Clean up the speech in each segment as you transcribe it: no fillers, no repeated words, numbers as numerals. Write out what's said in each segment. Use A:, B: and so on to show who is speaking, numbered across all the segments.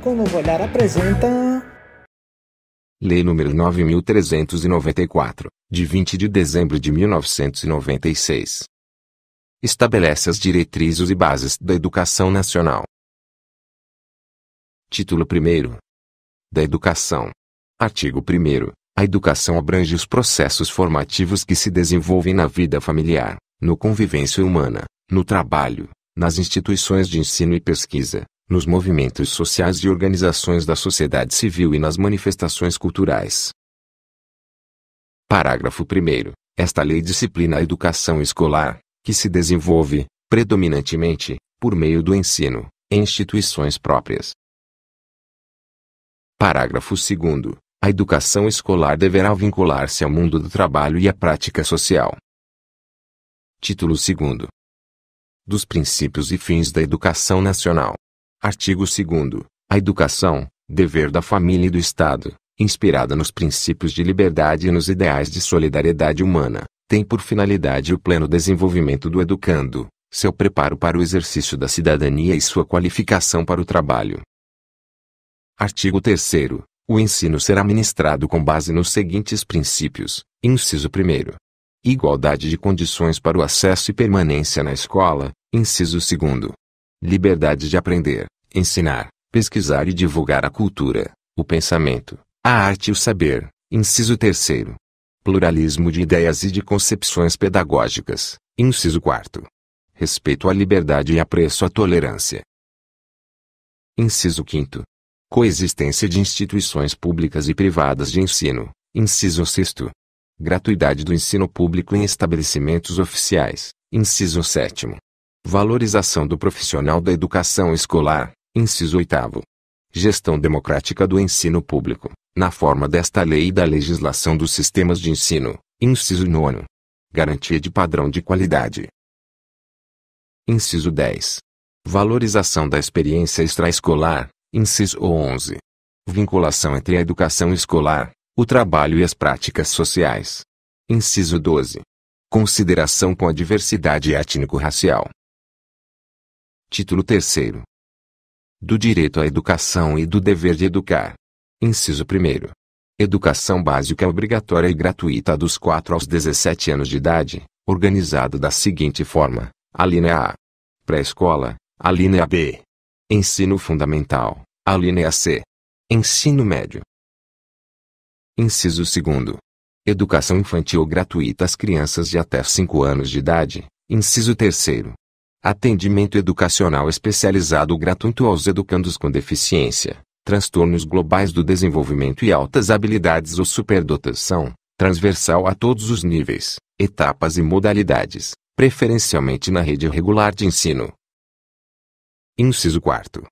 A: com Novo Olhar apresenta...
B: Lei nº 9.394, de 20 de dezembro de 1996. Estabelece as diretrizes e bases da educação nacional. Título 1º. Da educação. Artigo 1º. A educação abrange os processos formativos que se desenvolvem na vida familiar, no convivência humana, no trabalho, nas instituições de ensino e pesquisa, nos movimentos sociais e organizações da sociedade civil e nas manifestações culturais. Parágrafo 1º. Esta lei disciplina a educação escolar, que se desenvolve, predominantemente, por meio do ensino, em instituições próprias. Parágrafo 2º. A educação escolar deverá vincular-se ao mundo do trabalho e à prática social. Título 2º. Dos princípios e fins da educação nacional. Artigo 2º. A educação, dever da família e do Estado, inspirada nos princípios de liberdade e nos ideais de solidariedade humana, tem por finalidade o pleno desenvolvimento do educando, seu preparo para o exercício da cidadania e sua qualificação para o trabalho. Artigo 3º. O ensino será ministrado com base nos seguintes princípios. Inciso 1º. Igualdade de condições para o acesso e permanência na escola. Inciso 2º. Liberdade de aprender, ensinar, pesquisar e divulgar a cultura, o pensamento, a arte e o saber. Inciso 3º. Pluralismo de ideias e de concepções pedagógicas. Inciso 4º. Respeito à liberdade e apreço à tolerância. Inciso 5º. Coexistência de instituições públicas e privadas de ensino. Inciso 6º. Gratuidade do ensino público em estabelecimentos oficiais. Inciso 7º. Valorização do profissional da educação escolar. Inciso 8º. Gestão democrática do ensino público, na forma desta lei e da legislação dos sistemas de ensino. Inciso 9º. Garantia de padrão de qualidade. Inciso 10. Valorização da experiência extraescolar. Inciso 11. Vinculação entre a educação escolar, o trabalho e as práticas sociais. Inciso 12. Consideração com a diversidade étnico-racial. Título 3º. Do direito à educação e do dever de educar. Inciso 1º. Educação básica obrigatória e gratuita dos 4 aos 17 anos de idade, organizado da seguinte forma: alínea A. Pré-escola, alínea B. Ensino fundamental, alínea C. Ensino médio. Inciso 2º. Educação infantil gratuita às crianças de até 5 anos de idade. Inciso 3º. Atendimento educacional especializado gratuito aos educandos com deficiência, transtornos globais do desenvolvimento e altas habilidades ou superdotação, transversal a todos os níveis, etapas e modalidades, preferencialmente na rede regular de ensino. Inciso 4º.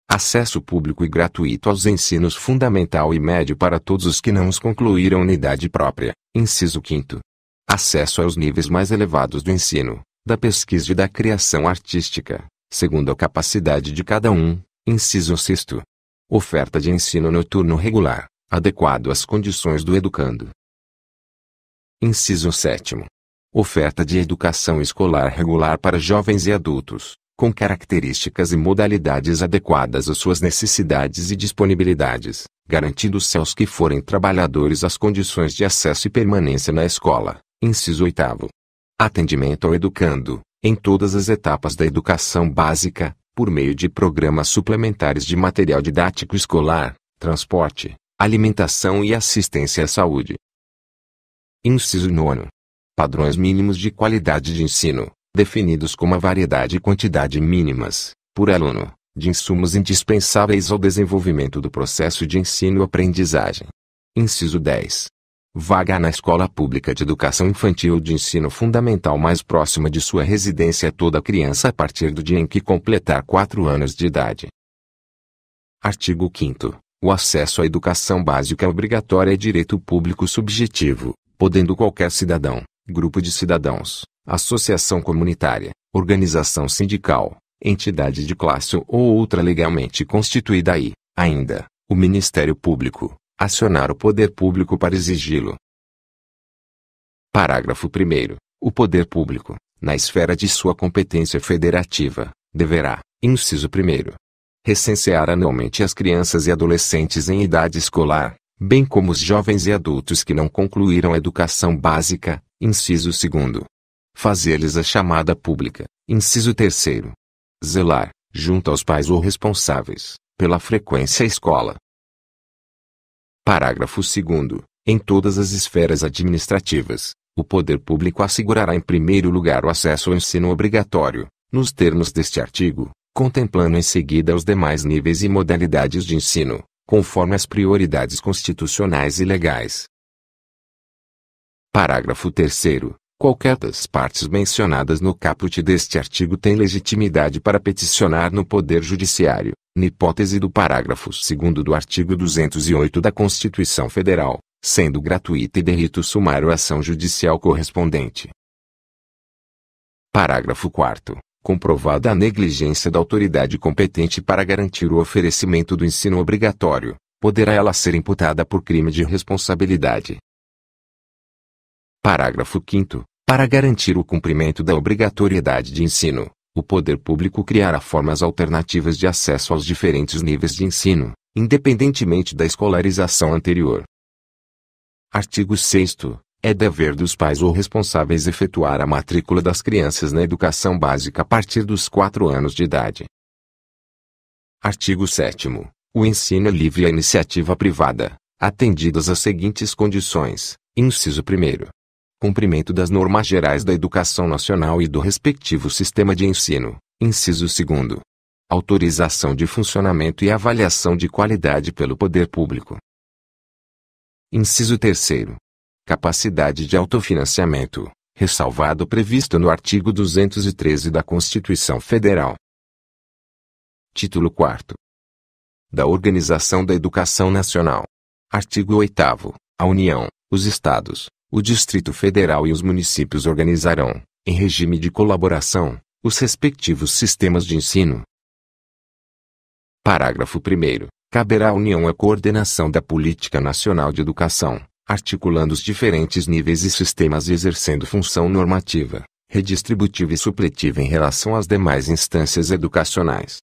B: Acesso público e gratuito aos ensinos fundamental e médio para todos os que não os concluíram unidade própria. Inciso 5º. Acesso aos níveis mais elevados do ensino, da pesquisa e da criação artística, segundo a capacidade de cada um. Inciso 6º. Oferta de ensino noturno regular, adequado às condições do educando. Inciso 7º. Oferta de educação escolar regular para jovens e adultos, com características e modalidades adequadas às suas necessidades e disponibilidades, garantindo-se aos que forem trabalhadores as condições de acesso e permanência na escola. Inciso 8º. Atendimento ao educando, em todas as etapas da educação básica, por meio de programas suplementares de material didático escolar, transporte, alimentação e assistência à saúde. Inciso 9º. Padrões mínimos de qualidade de ensino, definidos como a variedade e quantidade mínimas, por aluno, de insumos indispensáveis ao desenvolvimento do processo de ensino-aprendizagem. Inciso 10. Vaga na escola pública de educação infantil ou de ensino fundamental mais próxima de sua residência a toda criança a partir do dia em que completar 4 anos de idade. Artigo 5º. O acesso à educação básica obrigatória é direito público subjetivo, podendo qualquer cidadão, grupo de cidadãos, associação comunitária, organização sindical, entidade de classe ou outra legalmente constituída e, ainda, o Ministério Público, acionar o poder público para exigi-lo. Parágrafo 1º. O poder público, na esfera de sua competência federativa, deverá, inciso 1º, recensear anualmente as crianças e adolescentes em idade escolar, bem como os jovens e adultos que não concluíram a educação básica, inciso 2º. Fazer-lhes a chamada pública, inciso 3º. Zelar, junto aos pais ou responsáveis, pela frequência à escola. Parágrafo 2º. Em todas as esferas administrativas, o poder público assegurará em primeiro lugar o acesso ao ensino obrigatório, nos termos deste artigo, contemplando em seguida os demais níveis e modalidades de ensino, conforme as prioridades constitucionais e legais. Parágrafo 3º. Qualquer das partes mencionadas no caput deste artigo tem legitimidade para peticionar no Poder Judiciário, na hipótese do parágrafo 2º do artigo 208 da Constituição Federal, sendo gratuita e de rito sumário a ação judicial correspondente. Parágrafo 4º. Comprovada a negligência da autoridade competente para garantir o oferecimento do ensino obrigatório, poderá ela ser imputada por crime de responsabilidade. Parágrafo 5º. Para garantir o cumprimento da obrigatoriedade de ensino, o poder público criará formas alternativas de acesso aos diferentes níveis de ensino, independentemente da escolarização anterior. Artigo 6º. É dever dos pais ou responsáveis efetuar a matrícula das crianças na educação básica a partir dos 4 anos de idade. Artigo 7º. O ensino é livre à iniciativa privada, atendidas as seguintes condições. Inciso 1º. Cumprimento das normas gerais da educação nacional e do respectivo sistema de ensino. Inciso 2º. Autorização de funcionamento e avaliação de qualidade pelo poder público. Inciso 3º. Capacidade de autofinanciamento, ressalvado previsto no artigo 213 da Constituição Federal. Título 4º. Da Organização da Educação Nacional. Artigo 8º. A União, os Estados, o Distrito Federal e os municípios organizarão, em regime de colaboração, os respectivos sistemas de ensino. Parágrafo 1º. Caberá à União a coordenação da Política Nacional de Educação, articulando os diferentes níveis e sistemas e exercendo função normativa, redistributiva e supletiva em relação às demais instâncias educacionais.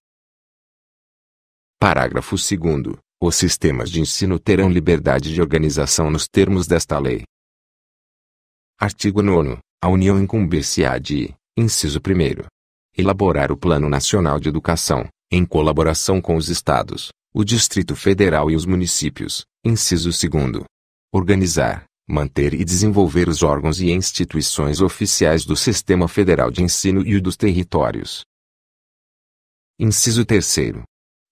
B: Parágrafo 2º. Os sistemas de ensino terão liberdade de organização nos termos desta lei. Artigo 9º. A União incumbir-se-á de, inciso 1º, elaborar o Plano Nacional de Educação, em colaboração com os Estados, o Distrito Federal e os municípios, inciso 2º. Organizar, manter e desenvolver os órgãos e instituições oficiais do Sistema Federal de Ensino e o dos territórios. Inciso 3º.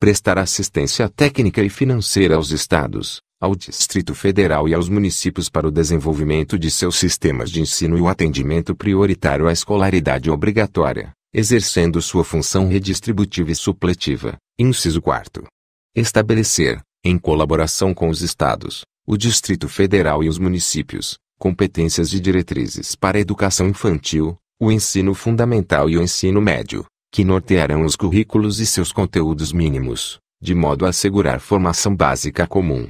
B: Prestar assistência técnica e financeira aos Estados, ao Distrito Federal e aos municípios para o desenvolvimento de seus sistemas de ensino e o atendimento prioritário à escolaridade obrigatória, exercendo sua função redistributiva e supletiva. Inciso 4º. Estabelecer, em colaboração com os Estados, o Distrito Federal e os municípios, competências e diretrizes para a educação infantil, o ensino fundamental e o ensino médio, que nortearão os currículos e seus conteúdos mínimos, de modo a assegurar formação básica comum.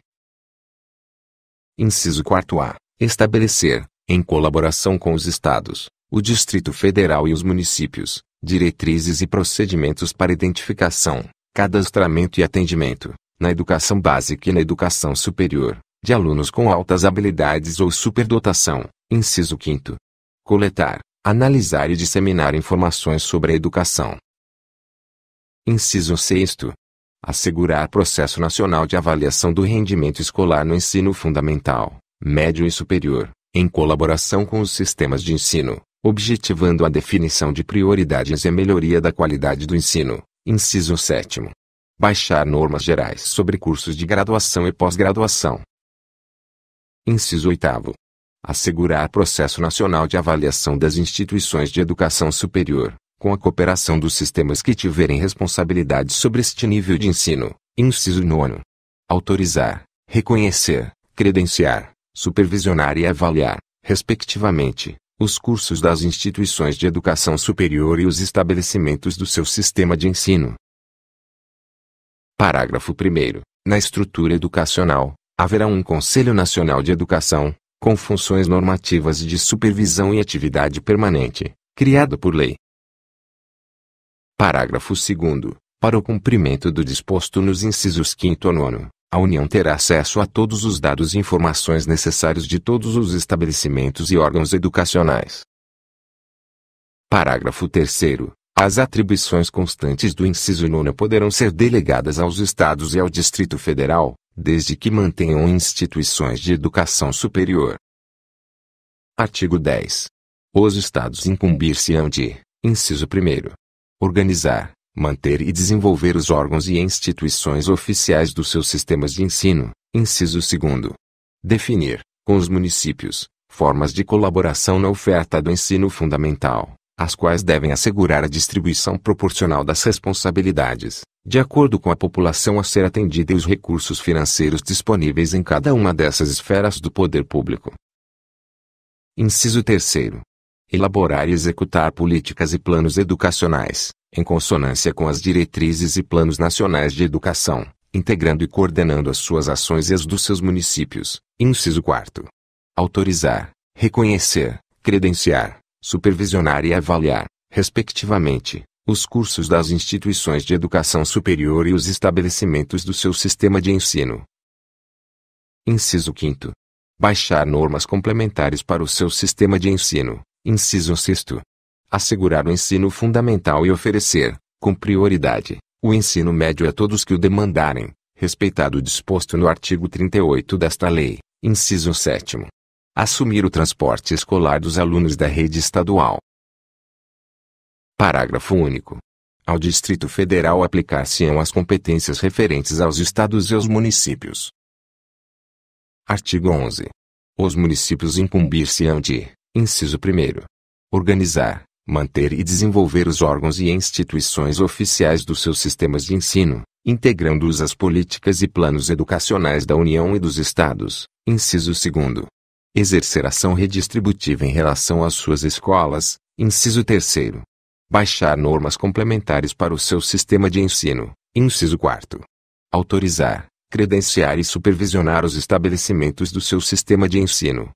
B: Inciso 4º. Estabelecer, em colaboração com os Estados, o Distrito Federal e os municípios, diretrizes e procedimentos para identificação, cadastramento e atendimento, na educação básica e na educação superior, de alunos com altas habilidades ou superdotação. Inciso 5º. Coletar, analisar e disseminar informações sobre a educação. Inciso 6º. Assegurar processo nacional de avaliação do rendimento escolar no ensino fundamental, médio e superior, em colaboração com os sistemas de ensino, objetivando a definição de prioridades e a melhoria da qualidade do ensino. Inciso 7º. Baixar normas gerais sobre cursos de graduação e pós-graduação. Inciso 8º. Assegurar processo nacional de avaliação das instituições de educação superior, com a cooperação dos sistemas que tiverem responsabilidade sobre este nível de ensino. Inciso 9º. Autorizar, reconhecer, credenciar, supervisionar e avaliar, respectivamente, os cursos das instituições de educação superior e os estabelecimentos do seu sistema de ensino. Parágrafo 1º. Na estrutura educacional, haverá um Conselho Nacional de Educação, com funções normativas e de supervisão e atividade permanente, criado por lei. Parágrafo 2º. Para o cumprimento do disposto nos incisos 5º a 9º, a União terá acesso a todos os dados e informações necessários de todos os estabelecimentos e órgãos educacionais. Parágrafo 3º. As atribuições constantes do inciso 9 poderão ser delegadas aos Estados e ao Distrito Federal, desde que mantenham instituições de educação superior. Artigo 10. Os Estados incumbir-se-ão de, inciso 1º, organizar, manter e desenvolver os órgãos e instituições oficiais dos seus sistemas de ensino, inciso 2º. Definir, com os municípios, formas de colaboração na oferta do ensino fundamental, as quais devem assegurar a distribuição proporcional das responsabilidades, de acordo com a população a ser atendida e os recursos financeiros disponíveis em cada uma dessas esferas do poder público. Inciso 3º. Elaborar e executar políticas e planos educacionais, em consonância com as diretrizes e planos nacionais de educação, integrando e coordenando as suas ações e as dos seus municípios, inciso 4º. Autorizar, reconhecer, credenciar, supervisionar e avaliar, respectivamente, os cursos das instituições de educação superior e os estabelecimentos do seu sistema de ensino. Inciso 5º. Baixar normas complementares para o seu sistema de ensino, inciso 6º. Assegurar o ensino fundamental e oferecer, com prioridade, o ensino médio a todos que o demandarem, respeitado o disposto no artigo 38 desta lei, inciso 7º. Assumir o transporte escolar dos alunos da rede estadual. Parágrafo único. Ao Distrito Federal aplicar-se-ão as competências referentes aos estados e aos municípios. Artigo 11. Os municípios incumbir-se-ão de, inciso 1º, organizar, manter e desenvolver os órgãos e instituições oficiais dos seus sistemas de ensino, integrando-os às políticas e planos educacionais da União e dos Estados, inciso 2º. Exercer ação redistributiva em relação às suas escolas, inciso 3º. Baixar normas complementares para o seu sistema de ensino, inciso 4º. Autorizar, credenciar e supervisionar os estabelecimentos do seu sistema de ensino.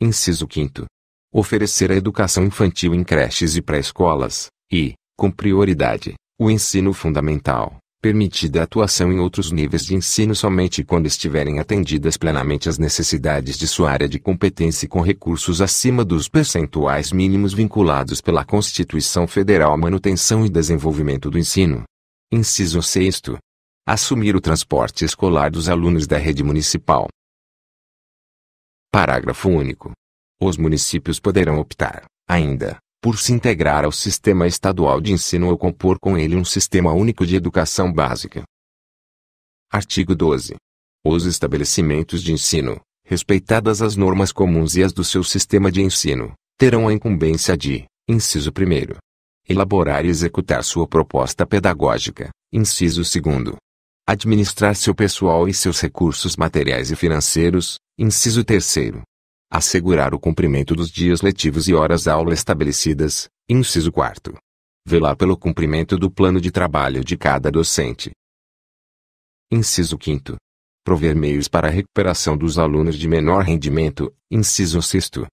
B: Inciso 5º. Oferecer a educação infantil em creches e pré-escolas, e, com prioridade, o ensino fundamental, permitida a atuação em outros níveis de ensino somente quando estiverem atendidas plenamente as necessidades de sua área de competência e com recursos acima dos percentuais mínimos vinculados pela Constituição Federal à manutenção e desenvolvimento do ensino. Inciso 6º. Assumir o transporte escolar dos alunos da rede municipal. Parágrafo único. Os municípios poderão optar, ainda, por se integrar ao sistema estadual de ensino ou compor com ele um sistema único de educação básica. Artigo 12. Os estabelecimentos de ensino, respeitadas as normas comuns e as do seu sistema de ensino, terão a incumbência de, inciso 1º, elaborar e executar sua proposta pedagógica, inciso 2º, administrar seu pessoal e seus recursos materiais e financeiros, inciso 3º, assegurar o cumprimento dos dias letivos e horas-aula estabelecidas, inciso 4º. Velar pelo cumprimento do plano de trabalho de cada docente. Inciso 5º. Prover meios para a recuperação dos alunos de menor rendimento, inciso 6º.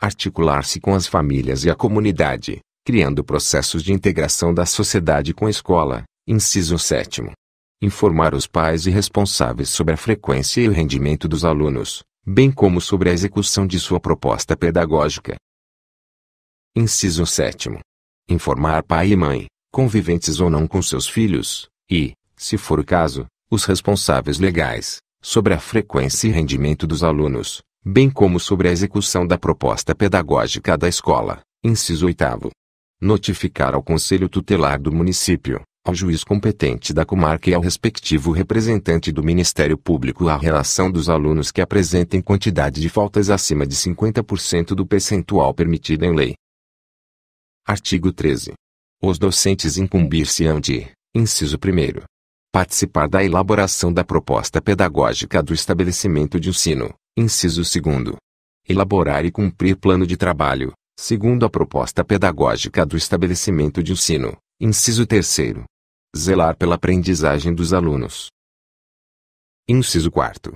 B: Articular-se com as famílias e a comunidade, criando processos de integração da sociedade com a escola, inciso 7º. Informar os pais e responsáveis sobre a frequência e o rendimento dos alunos, bem como sobre a execução de sua proposta pedagógica. Inciso 7º. Informar pai e mãe, conviventes ou não com seus filhos, e, se for o caso, os responsáveis legais, sobre a frequência e rendimento dos alunos, bem como sobre a execução da proposta pedagógica da escola, inciso 8º. Notificar ao Conselho Tutelar do município, ao juiz competente da comarca e ao respectivo representante do Ministério Público a relação dos alunos que apresentem quantidade de faltas acima de 50% do percentual permitido em lei. Artigo 13. Os docentes incumbir-se-ão de, inciso 1º, participar da elaboração da proposta pedagógica do estabelecimento de ensino, inciso 2º, elaborar e cumprir plano de trabalho, segundo a proposta pedagógica do estabelecimento de ensino, inciso 3º, zelar pela aprendizagem dos alunos. Inciso 4º.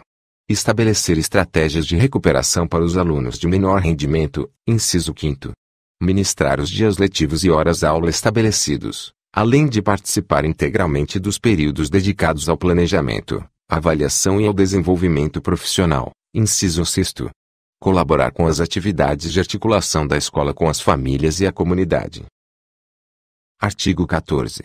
B: Estabelecer estratégias de recuperação para os alunos de menor rendimento, inciso 5º. Ministrar os dias letivos e horas-aula estabelecidos, além de participar integralmente dos períodos dedicados ao planejamento, avaliação e ao desenvolvimento profissional. Inciso 6º. Colaborar com as atividades de articulação da escola com as famílias e a comunidade. Artigo 14.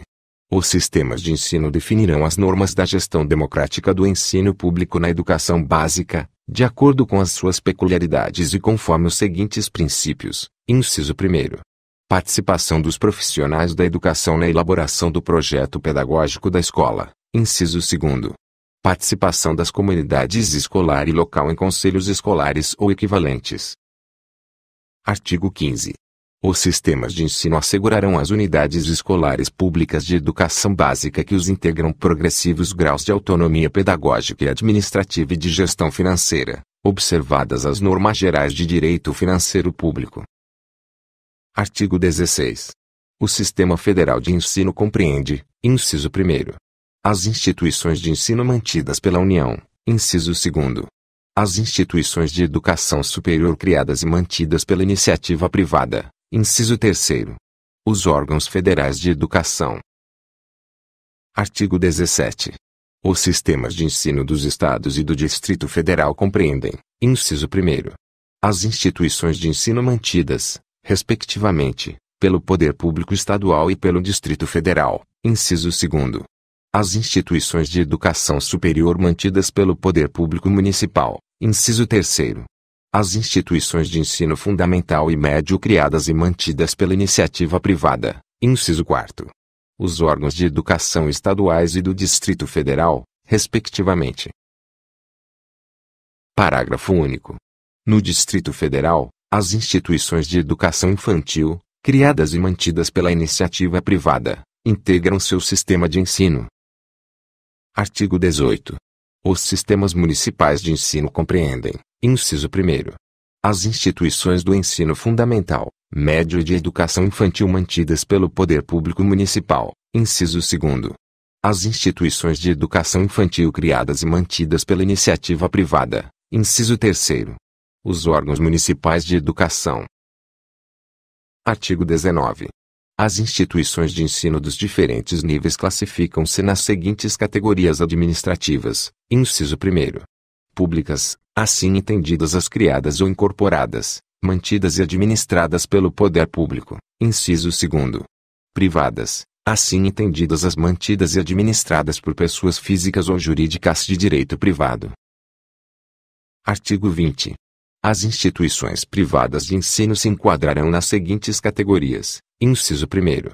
B: Os sistemas de ensino definirão as normas da gestão democrática do ensino público na educação básica, de acordo com as suas peculiaridades e conforme os seguintes princípios. Inciso 1º. Participação dos profissionais da educação na elaboração do projeto pedagógico da escola. Inciso 2º. Participação das comunidades escolar e local em conselhos escolares ou equivalentes. Artigo 15. Os sistemas de ensino assegurarão às unidades escolares públicas de educação básica que os integram progressivos graus de autonomia pedagógica e administrativa e de gestão financeira, observadas as normas gerais de direito financeiro público. Artigo 16. O Sistema Federal de Ensino compreende, inciso 1º, as instituições de ensino mantidas pela União, inciso 2º, as instituições de educação superior criadas e mantidas pela iniciativa privada, inciso 3º, os órgãos federais de educação. Artigo 17. Os sistemas de ensino dos Estados e do Distrito Federal compreendem, inciso 1º, as instituições de ensino mantidas, respectivamente, pelo Poder Público Estadual e pelo Distrito Federal, inciso 2º, as instituições de educação superior mantidas pelo Poder Público Municipal, inciso 3º, as instituições de ensino fundamental e médio criadas e mantidas pela iniciativa privada, inciso 4º, os órgãos de educação estaduais e do Distrito Federal, respectivamente. Parágrafo único. No Distrito Federal, as instituições de educação infantil, criadas e mantidas pela iniciativa privada, integram seu sistema de ensino. Artigo 18. Os sistemas municipais de ensino compreendem, inciso 1º, as instituições do ensino fundamental, médio e de educação infantil mantidas pelo Poder Público Municipal, inciso 2º, as instituições de educação infantil criadas e mantidas pela iniciativa privada, inciso 3º, os órgãos municipais de educação. Artigo 19. As instituições de ensino dos diferentes níveis classificam-se nas seguintes categorias administrativas, inciso 1º. Públicas, assim entendidas as criadas ou incorporadas, mantidas e administradas pelo poder público, inciso 2º. Privadas, assim entendidas as mantidas e administradas por pessoas físicas ou jurídicas de direito privado. Artigo 20. As instituições privadas de ensino se enquadrarão nas seguintes categorias. Inciso 1º.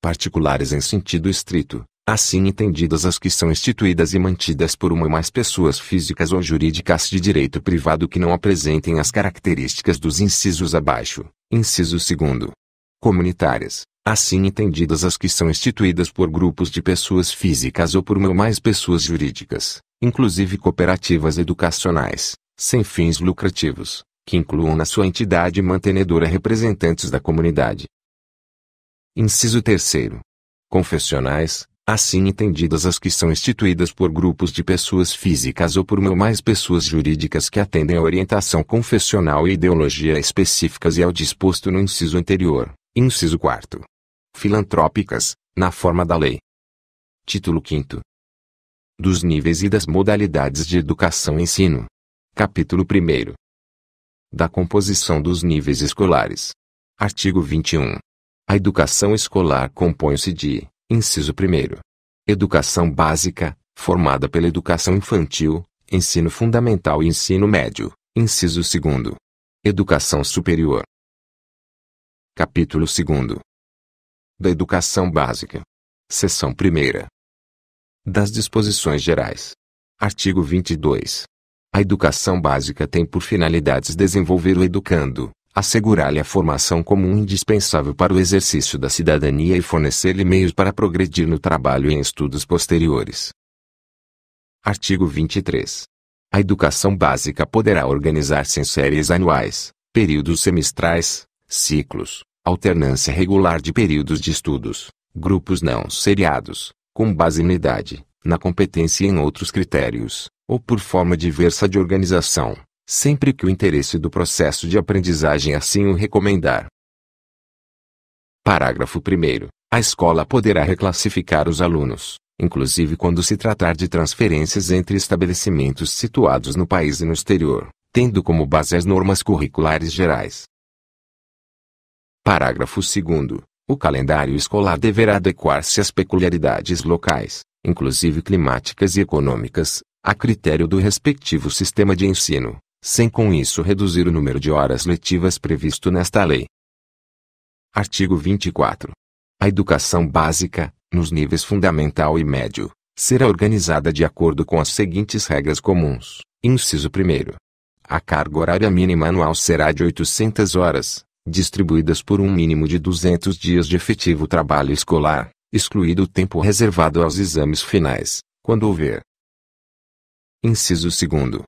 B: Particulares em sentido estrito, assim entendidas as que são instituídas e mantidas por uma ou mais pessoas físicas ou jurídicas de direito privado que não apresentem as características dos incisos abaixo. Inciso 2º. Comunitárias, assim entendidas as que são instituídas por grupos de pessoas físicas ou por uma ou mais pessoas jurídicas, inclusive cooperativas educacionais, sem fins lucrativos, que incluam na sua entidade mantenedora representantes da comunidade. Inciso 3º. Confessionais, assim entendidas as que são instituídas por grupos de pessoas físicas ou por uma ou mais pessoas jurídicas que atendem à orientação confessional e ideologia específicas e ao disposto no inciso anterior. Inciso 4º. Filantrópicas, na forma da lei. Título 5º. Dos níveis e das modalidades de educação e ensino. Capítulo 1º. Da composição dos níveis escolares. Artigo 21. A educação escolar compõe-se de, inciso 1º, educação básica, formada pela educação infantil, ensino fundamental e ensino médio, inciso 2º, educação superior. Capítulo 2º. Da educação básica. Seção 1ª. Das disposições gerais. Artigo 22. A educação básica tem por finalidades desenvolver o educando, assegurar-lhe a formação comum indispensável para o exercício da cidadania e fornecer-lhe meios para progredir no trabalho e em estudos posteriores. Artigo 23. A educação básica poderá organizar-se em séries anuais, períodos semestrais, ciclos, alternância regular de períodos de estudos, grupos não seriados, com base na idade, na competência e em outros critérios, ou por forma diversa de organização, sempre que o interesse do processo de aprendizagem assim o recomendar. Parágrafo 1º. A escola poderá reclassificar os alunos, inclusive quando se tratar de transferências entre estabelecimentos situados no país e no exterior, tendo como base as normas curriculares gerais. Parágrafo 2º. O calendário escolar deverá adequar-se às peculiaridades locais, inclusive climáticas e econômicas, a critério do respectivo sistema de ensino, sem com isso reduzir o número de horas letivas previsto nesta lei. Artigo 24. A educação básica, nos níveis fundamental e médio, será organizada de acordo com as seguintes regras comuns. Inciso 1º. A carga horária mínima anual será de 800 horas, distribuídas por um mínimo de 200 dias de efetivo trabalho escolar, excluído o tempo reservado aos exames finais, quando houver. Inciso 2º.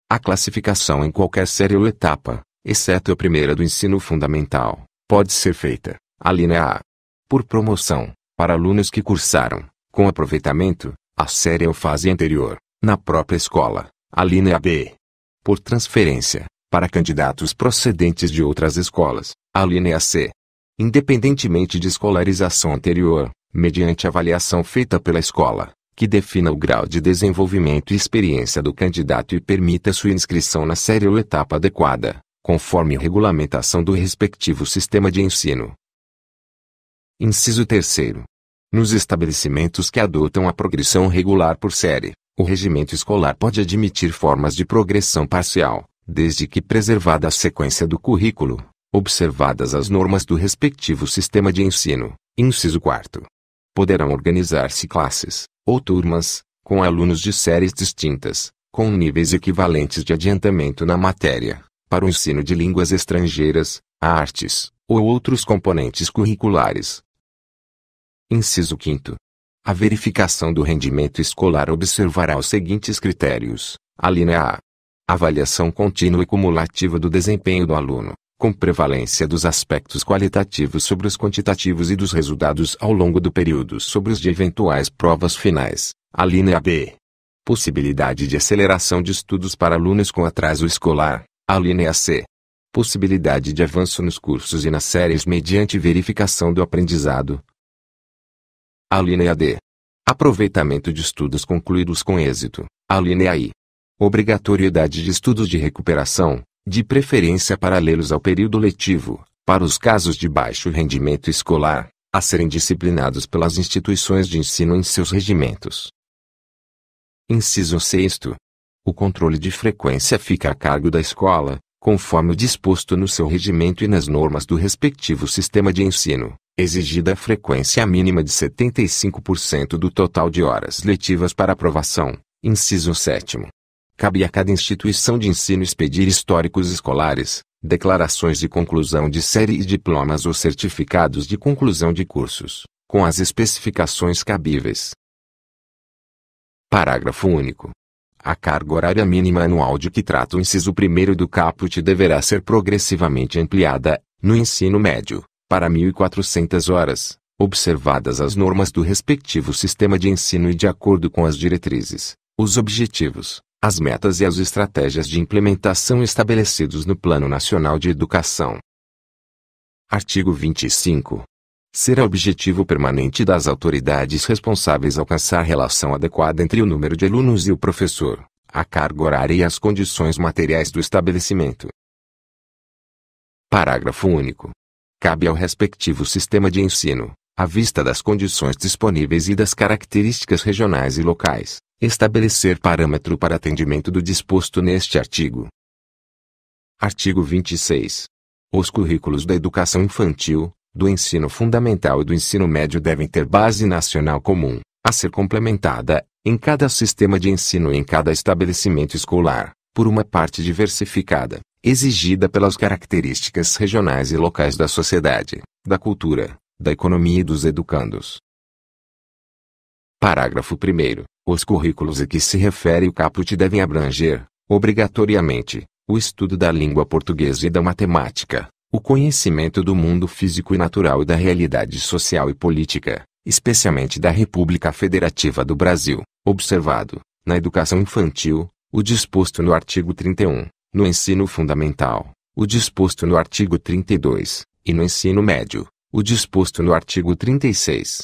B: A classificação em qualquer série ou etapa, exceto a primeira do ensino fundamental, pode ser feita, alínea A, por promoção, para alunos que cursaram, com aproveitamento, a série ou fase anterior, na própria escola, alínea B. Por transferência, para candidatos procedentes de outras escolas, alínea C. Independentemente de escolarização anterior, mediante avaliação feita pela escola, que defina o grau de desenvolvimento e experiência do candidato e permita sua inscrição na série ou etapa adequada, conforme regulamentação do respectivo sistema de ensino. Inciso 3º. Nos estabelecimentos que adotam a progressão regular por série, o regimento escolar pode admitir formas de progressão parcial, desde que preservada a sequência do currículo, observadas as normas do respectivo sistema de ensino. Inciso 4º. Poderão organizar-se classes, ou turmas, com alunos de séries distintas, com níveis equivalentes de adiantamento na matéria, para o ensino de línguas estrangeiras, artes, ou outros componentes curriculares. Inciso 5º. A verificação do rendimento escolar observará os seguintes critérios. Alínea A. Avaliação contínua e cumulativa do desempenho do aluno, com prevalência dos aspectos qualitativos sobre os quantitativos e dos resultados ao longo do período sobre os de eventuais provas finais. Alínea B. Possibilidade de aceleração de estudos para alunos com atraso escolar. Alínea C. Possibilidade de avanço nos cursos e nas séries mediante verificação do aprendizado. Alínea D. Aproveitamento de estudos concluídos com êxito. Alínea I. Obrigatoriedade de estudos de recuperação, de preferência paralelos ao período letivo, para os casos de baixo rendimento escolar, a serem disciplinados pelas instituições de ensino em seus regimentos. Inciso 6º. O controle de frequência fica a cargo da escola, conforme o disposto no seu regimento e nas normas do respectivo sistema de ensino, exigida a frequência mínima de 75% do total de horas letivas para aprovação. Inciso 7º. Cabe a cada instituição de ensino expedir históricos escolares, declarações de conclusão de série e diplomas ou certificados de conclusão de cursos, com as especificações cabíveis. Parágrafo único. A carga horária mínima anual de que trata o inciso 1º do caput deverá ser progressivamente ampliada, no ensino médio, para 1.400 horas, observadas as normas do respectivo sistema de ensino e de acordo com as diretrizes, os objetivos, as metas e as estratégias de implementação estabelecidos no Plano Nacional de Educação. Artigo 25. Será objetivo permanente das autoridades responsáveis alcançar relação adequada entre o número de alunos e o professor, a carga horária e as condições materiais do estabelecimento. Parágrafo único. Cabe ao respectivo sistema de ensino, à vista das condições disponíveis e das características regionais e locais, estabelecer parâmetro para atendimento do disposto neste artigo. Artigo 26. Os currículos da educação infantil, do ensino fundamental e do ensino médio devem ter base nacional comum, a ser complementada, em cada sistema de ensino e em cada estabelecimento escolar, por uma parte diversificada, exigida pelas características regionais e locais da sociedade, da cultura, da economia e dos educandos. Parágrafo 1º. Os currículos a que se refere o caput devem abranger, obrigatoriamente, o estudo da língua portuguesa e da matemática, o conhecimento do mundo físico e natural e da realidade social e política, especialmente da República Federativa do Brasil, observado, na educação infantil, o disposto no artigo 31, no ensino fundamental, o disposto no artigo 32, e no ensino médio, o disposto no artigo 36.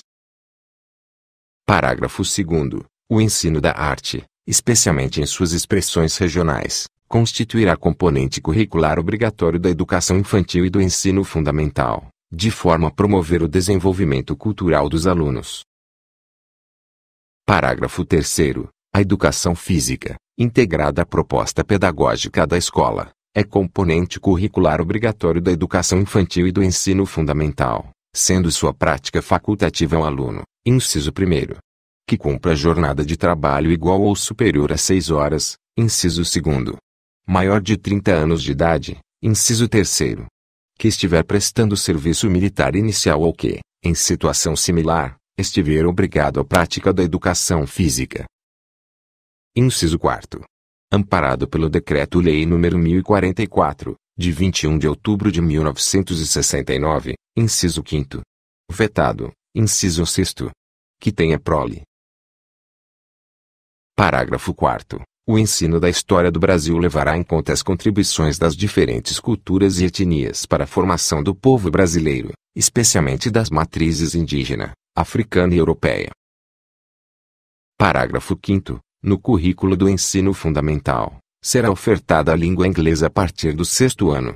B: Parágrafo 2º. O ensino da arte, especialmente em suas expressões regionais, constituirá componente curricular obrigatório da educação infantil e do ensino fundamental, de forma a promover o desenvolvimento cultural dos alunos. Parágrafo 3º. A educação física, integrada à proposta pedagógica da escola, é componente curricular obrigatório da educação infantil e do ensino fundamental, sendo sua prática facultativa ao aluno, inciso 1º, que cumpra jornada de trabalho igual ou superior a 6 horas, inciso 2º, maior de 30 anos de idade, inciso 3º, que estiver prestando serviço militar inicial ou que, em situação similar, estiver obrigado à prática da educação física. Inciso 4º. Amparado pelo Decreto-Lei nº 1044, de 21 de outubro de 1969, inciso 5º. Vetado, inciso 6º. Que tenha prole. Parágrafo 4º. O ensino da história do Brasil levará em conta as contribuições das diferentes culturas e etnias para a formação do povo brasileiro, especialmente das matrizes indígena, africana e europeia. Parágrafo 5º. No currículo do ensino fundamental, será ofertada a língua inglesa a partir do 6º ano.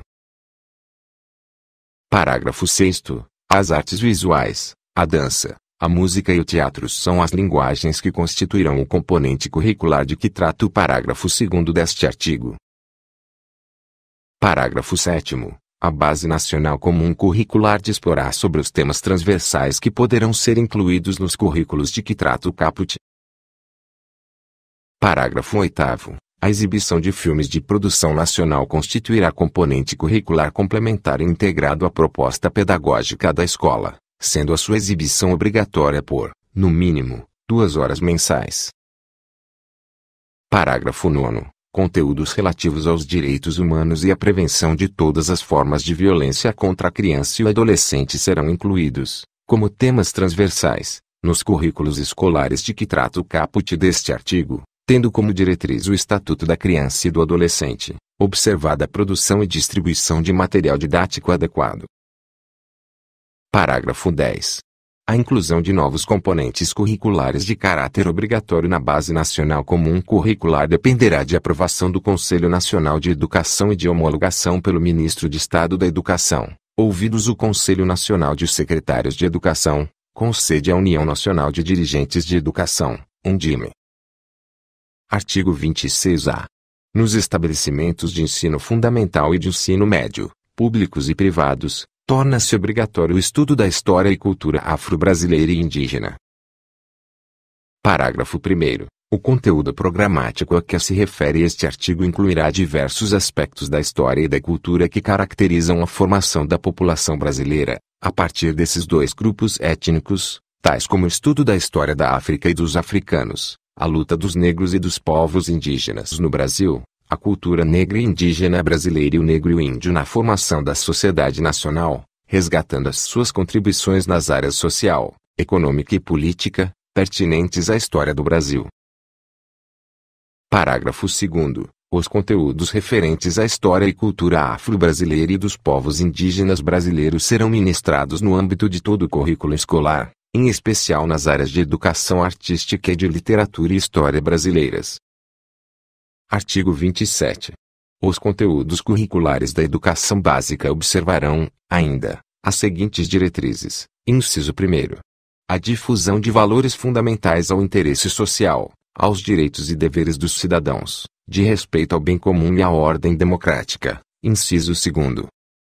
B: Parágrafo 6º. As artes visuais, a dança, a música e o teatro são as linguagens que constituirão o componente curricular de que trata o parágrafo 2º deste artigo. Parágrafo 7º. A Base Nacional Comum Curricular disporá sobre os temas transversais que poderão ser incluídos nos currículos de que trata o caput. Parágrafo 8º. A exibição de filmes de produção nacional constituirá componente curricular complementar e integrado à proposta pedagógica da escola, sendo a sua exibição obrigatória por, no mínimo, 2 horas mensais. Parágrafo 9º. Conteúdos relativos aos direitos humanos e à prevenção de todas as formas de violência contra a criança e o adolescente serão incluídos, como temas transversais, nos currículos escolares de que trata o caput deste artigo, tendo como diretriz o Estatuto da Criança e do Adolescente, observada a produção e distribuição de material didático adequado. Parágrafo 10. A inclusão de novos componentes curriculares de caráter obrigatório na Base Nacional Comum Curricular dependerá de aprovação do Conselho Nacional de Educação e de homologação pelo Ministro de Estado da Educação, ouvidos o Conselho Nacional de Secretários de Educação, com sede à União Nacional de Dirigentes de Educação, UNDIME. Artigo 26-A. Nos estabelecimentos de ensino fundamental e de ensino médio, públicos e privados, torna-se obrigatório o estudo da história e cultura afro-brasileira e indígena. Parágrafo 1º. O conteúdo programático a que se refere este artigo incluirá diversos aspectos da história e da cultura que caracterizam a formação da população brasileira, a partir desses dois grupos étnicos, tais como o estudo da história da África e dos africanos, a luta dos negros e dos povos indígenas no Brasil, a cultura negra e indígena brasileira e o negro e o índio na formação da sociedade nacional, resgatando as suas contribuições nas áreas social, econômica e política, pertinentes à história do Brasil. Parágrafo 2º. Os conteúdos referentes à história e cultura afro-brasileira e dos povos indígenas brasileiros serão ministrados no âmbito de todo o currículo escolar, em especial nas áreas de educação artística e de literatura e história brasileiras. Artigo 27. Os conteúdos curriculares da educação básica observarão, ainda, as seguintes diretrizes. Inciso 1º. A difusão de valores fundamentais ao interesse social, aos direitos e deveres dos cidadãos, de respeito ao bem comum e à ordem democrática. Inciso 2º.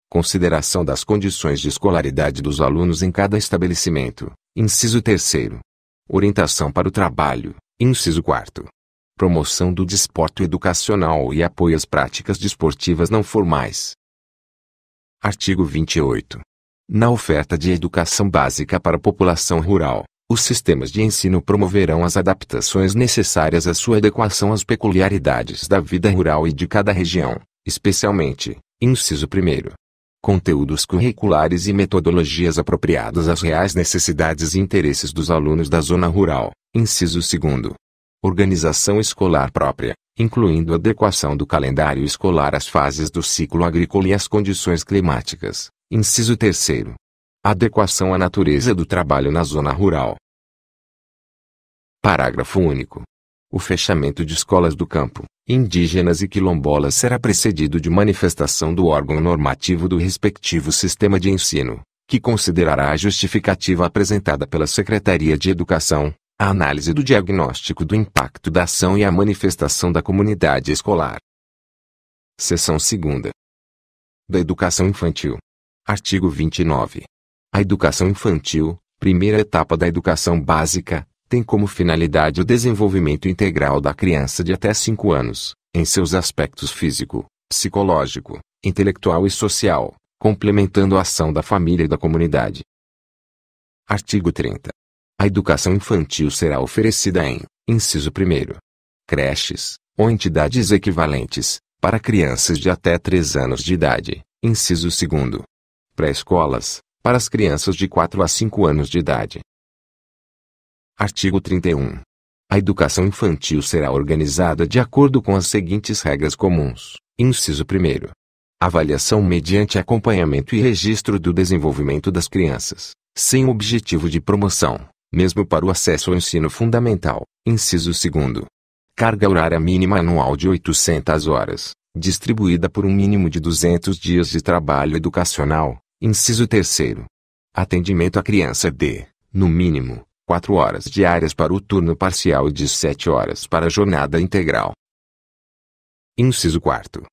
B: Consideração das condições de escolaridade dos alunos em cada estabelecimento. Inciso 3º. Orientação para o trabalho. Inciso 4º. Promoção do desporto educacional e apoio às práticas desportivas não formais. Artigo 28. Na oferta de educação básica para a população rural, os sistemas de ensino promoverão as adaptações necessárias à sua adequação às peculiaridades da vida rural e de cada região, especialmente, inciso 1º, conteúdos curriculares e metodologias apropriadas às reais necessidades e interesses dos alunos da zona rural, inciso 2º. Organização escolar própria, incluindo adequação do calendário escolar às fases do ciclo agrícola e às condições climáticas, inciso 3º. Adequação à natureza do trabalho na zona rural. Parágrafo único. O fechamento de escolas do campo, indígenas e quilombolas será precedido de manifestação do órgão normativo do respectivo sistema de ensino, que considerará a justificativa apresentada pela Secretaria de Educação, a análise do diagnóstico do impacto da ação e a manifestação da comunidade escolar. Seção 2ª. Da educação infantil. Artigo 29. A educação infantil, primeira etapa da educação básica, tem como finalidade o desenvolvimento integral da criança de até 5 anos, em seus aspectos físico, psicológico, intelectual e social, complementando a ação da família e da comunidade. Artigo 30. A educação infantil será oferecida em, inciso 1º, creches, ou entidades equivalentes, para crianças de até 3 anos de idade, inciso 2º, pré-escolas, para as crianças de 4 a 5 anos de idade. Artigo 31. A educação infantil será organizada de acordo com as seguintes regras comuns, inciso 1º. Avaliação mediante acompanhamento e registro do desenvolvimento das crianças, sem objetivo de promoção, mesmo para o acesso ao ensino fundamental, inciso 2º. Carga horária mínima anual de 800 horas, distribuída por um mínimo de 200 dias de trabalho educacional, inciso 3º. Atendimento à criança de, no mínimo, 4 horas diárias para o turno parcial e de 7 horas para a jornada integral. Inciso 4º.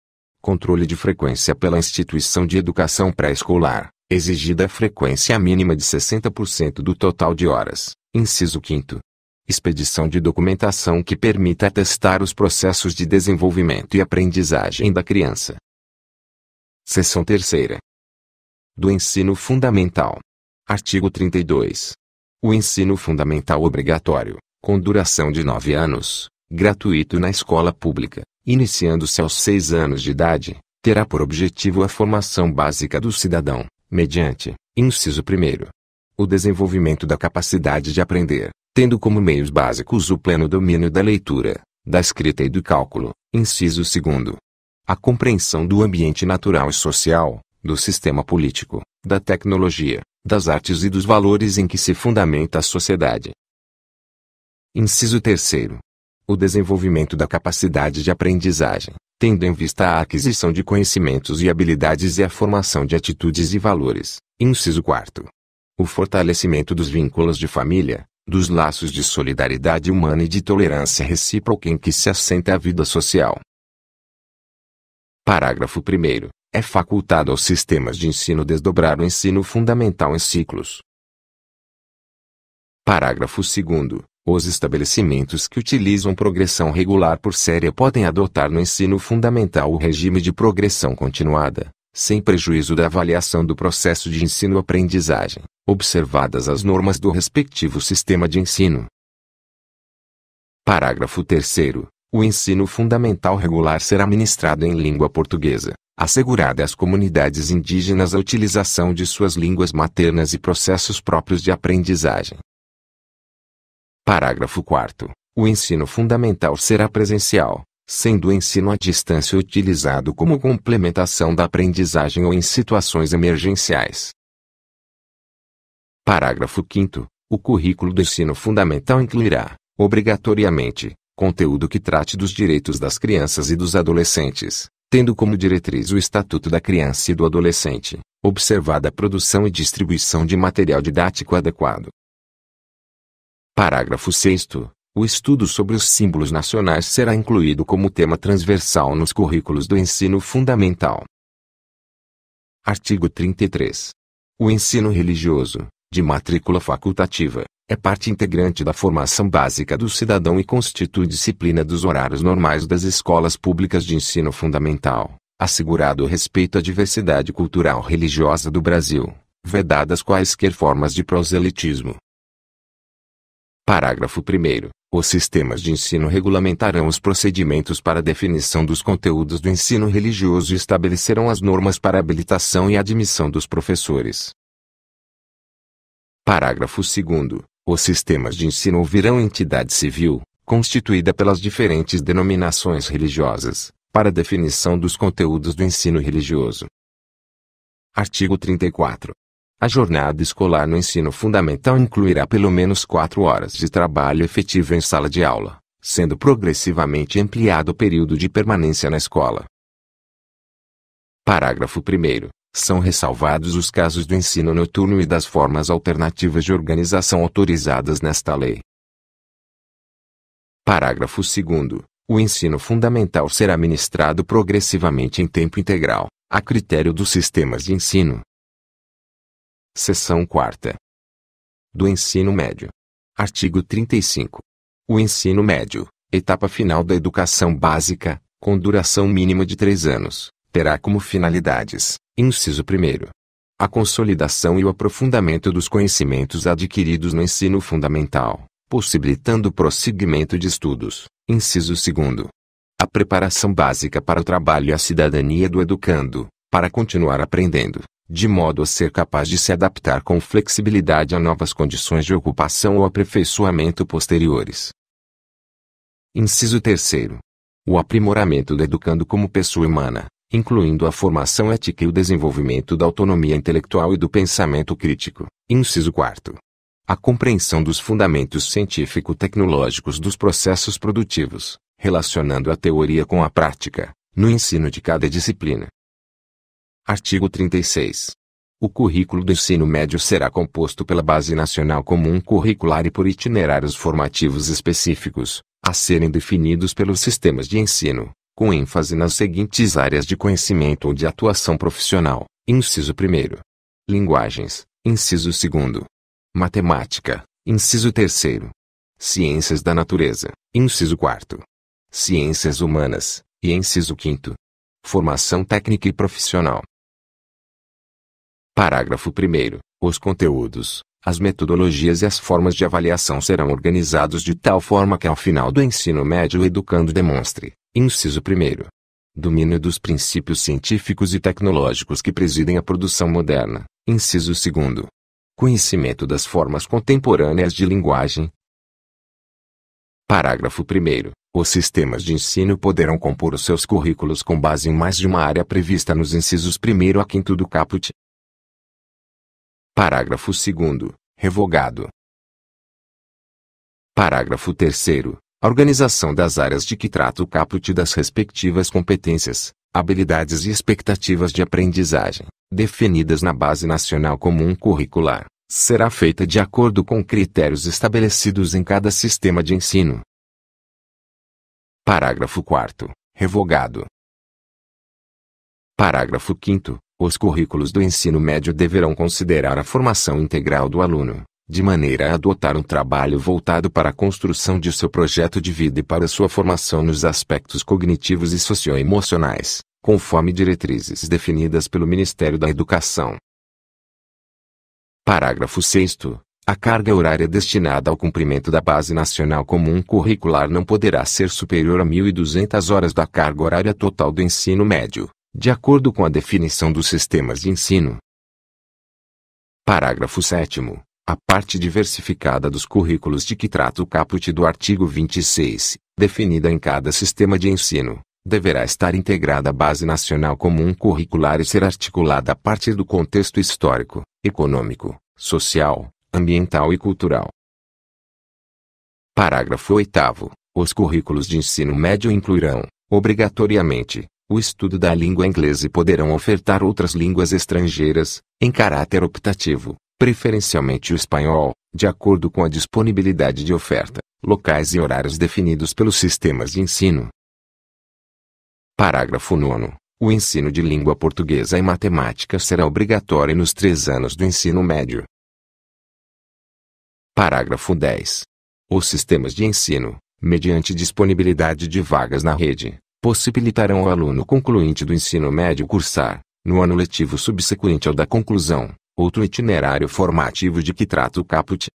B: Controle de frequência pela instituição de educação pré-escolar, exigida a frequência mínima de 60% do total de horas, inciso 5º. Expedição de documentação que permita atestar os processos de desenvolvimento e aprendizagem da criança. Seção 3ª. Do ensino fundamental. Artigo 32. O ensino fundamental obrigatório, com duração de 9 anos, gratuito na escola pública, iniciando-se aos 6 anos de idade, terá por objetivo a formação básica do cidadão, mediante, inciso 1º, o desenvolvimento da capacidade de aprender, tendo como meios básicos o pleno domínio da leitura, da escrita e do cálculo, inciso 2º. A compreensão do ambiente natural e social, do sistema político, da tecnologia, das artes e dos valores em que se fundamenta a sociedade. Inciso 3º. O desenvolvimento da capacidade de aprendizagem, tendo em vista a aquisição de conhecimentos e habilidades e a formação de atitudes e valores, inciso 4º. O fortalecimento dos vínculos de família, dos laços de solidariedade humana e de tolerância recíproca em que se assenta a vida social. Parágrafo 1º. É facultado aos sistemas de ensino desdobrar o ensino fundamental em ciclos. Parágrafo 2º. Os estabelecimentos que utilizam progressão regular por série podem adotar no ensino fundamental o regime de progressão continuada, sem prejuízo da avaliação do processo de ensino-aprendizagem, observadas as normas do respectivo sistema de ensino. Parágrafo 3º. O ensino fundamental regular será ministrado em língua portuguesa, assegurada às comunidades indígenas a utilização de suas línguas maternas e processos próprios de aprendizagem. Parágrafo 4º. O ensino fundamental será presencial, sendo o ensino à distância utilizado como complementação da aprendizagem ou em situações emergenciais. Parágrafo 5º. O currículo do ensino fundamental incluirá, obrigatoriamente, conteúdo que trate dos direitos das crianças e dos adolescentes, tendo como diretriz o Estatuto da Criança e do Adolescente, observada a produção e distribuição de material didático adequado. Parágrafo 6º. O estudo sobre os símbolos nacionais será incluído como tema transversal nos currículos do ensino fundamental. Artigo 33. O ensino religioso, de matrícula facultativa, é parte integrante da formação básica do cidadão e constitui disciplina dos horários normais das escolas públicas de ensino fundamental, assegurado o respeito à diversidade cultural religiosa do Brasil, vedadas quaisquer formas de proselitismo. Parágrafo 1º. Os sistemas de ensino regulamentarão os procedimentos para definição dos conteúdos do ensino religioso e estabelecerão as normas para habilitação e admissão dos professores. Parágrafo 2º. Os sistemas de ensino ouvirão entidade civil, constituída pelas diferentes denominações religiosas, para definição dos conteúdos do ensino religioso. Artigo 34. A jornada escolar no ensino fundamental incluirá pelo menos 4 horas de trabalho efetivo em sala de aula, sendo progressivamente ampliado o período de permanência na escola. Parágrafo 1º. São ressalvados os casos do ensino noturno e das formas alternativas de organização autorizadas nesta lei. Parágrafo 2º. O ensino fundamental será ministrado progressivamente em tempo integral, a critério dos sistemas de ensino. Seção 4ª. Do ensino médio. Artigo 35. O ensino médio, etapa final da educação básica, com duração mínima de 3 anos, terá como finalidades: inciso 1º, a consolidação e o aprofundamento dos conhecimentos adquiridos no ensino fundamental, possibilitando o prosseguimento de estudos. Inciso 2º, a preparação básica para o trabalho e a cidadania do educando, para continuar aprendendo, de modo a ser capaz de se adaptar com flexibilidade a novas condições de ocupação ou aperfeiçoamento posteriores. Inciso 3º, o aprimoramento do educando como pessoa humana, incluindo a formação ética e o desenvolvimento da autonomia intelectual e do pensamento crítico. Inciso 4º, a compreensão dos fundamentos científico-tecnológicos dos processos produtivos, relacionando a teoria com a prática, no ensino de cada disciplina. Artigo 36. O currículo do ensino médio será composto pela Base Nacional Comum Curricular e por itinerários formativos específicos, a serem definidos pelos sistemas de ensino, com ênfase nas seguintes áreas de conhecimento ou de atuação profissional. Inciso 1º. Linguagens. Inciso 2º. Matemática. Inciso 3º. Ciências da natureza. Inciso 4º. Ciências humanas. E inciso 5º. Formação técnica e profissional. Parágrafo 1º. Os conteúdos, as metodologias e as formas de avaliação serão organizados de tal forma que ao final do ensino médio o educando demonstre: inciso 1º, domínio dos princípios científicos e tecnológicos que presidem a produção moderna. Inciso 2º, conhecimento das formas contemporâneas de linguagem. Parágrafo 1º. Os sistemas de ensino poderão compor os seus currículos com base em mais de uma área prevista nos incisos 1º a 5º do caput. Parágrafo 2º. Revogado. Parágrafo 3º. A organização das áreas de que trata o caput das respectivas competências, habilidades e expectativas de aprendizagem, definidas na Base Nacional Comum Curricular, será feita de acordo com critérios estabelecidos em cada sistema de ensino. Parágrafo 4º. Revogado. Parágrafo 5º. Os currículos do ensino médio deverão considerar a formação integral do aluno, de maneira a adotar um trabalho voltado para a construção de seu projeto de vida e para sua formação nos aspectos cognitivos e socioemocionais, conforme diretrizes definidas pelo Ministério da Educação. Parágrafo 6º. A carga horária destinada ao cumprimento da Base Nacional Comum Curricular não poderá ser superior a 1.200 horas da carga horária total do ensino médio, de acordo com a definição dos sistemas de ensino. Parágrafo 7º. A parte diversificada dos currículos de que trata o caput do artigo 26, definida em cada sistema de ensino, deverá estar integrada à Base Nacional Comum Curricular e ser articulada a partir do contexto histórico, econômico, social, ambiental e cultural. Parágrafo 8º. Os currículos de ensino médio incluirão, obrigatoriamente, o estudo da língua inglesa e poderão ofertar outras línguas estrangeiras, em caráter optativo, preferencialmente o espanhol, de acordo com a disponibilidade de oferta, locais e horários definidos pelos sistemas de ensino. Parágrafo 9º. O ensino de língua portuguesa e matemática será obrigatório nos 3 anos do ensino médio. Parágrafo 10. Os sistemas de ensino, mediante disponibilidade de vagas na rede, possibilitarão ao aluno concluinte do ensino médio cursar, no ano letivo subsequente ao da conclusão, outro itinerário formativo de que trata o caput.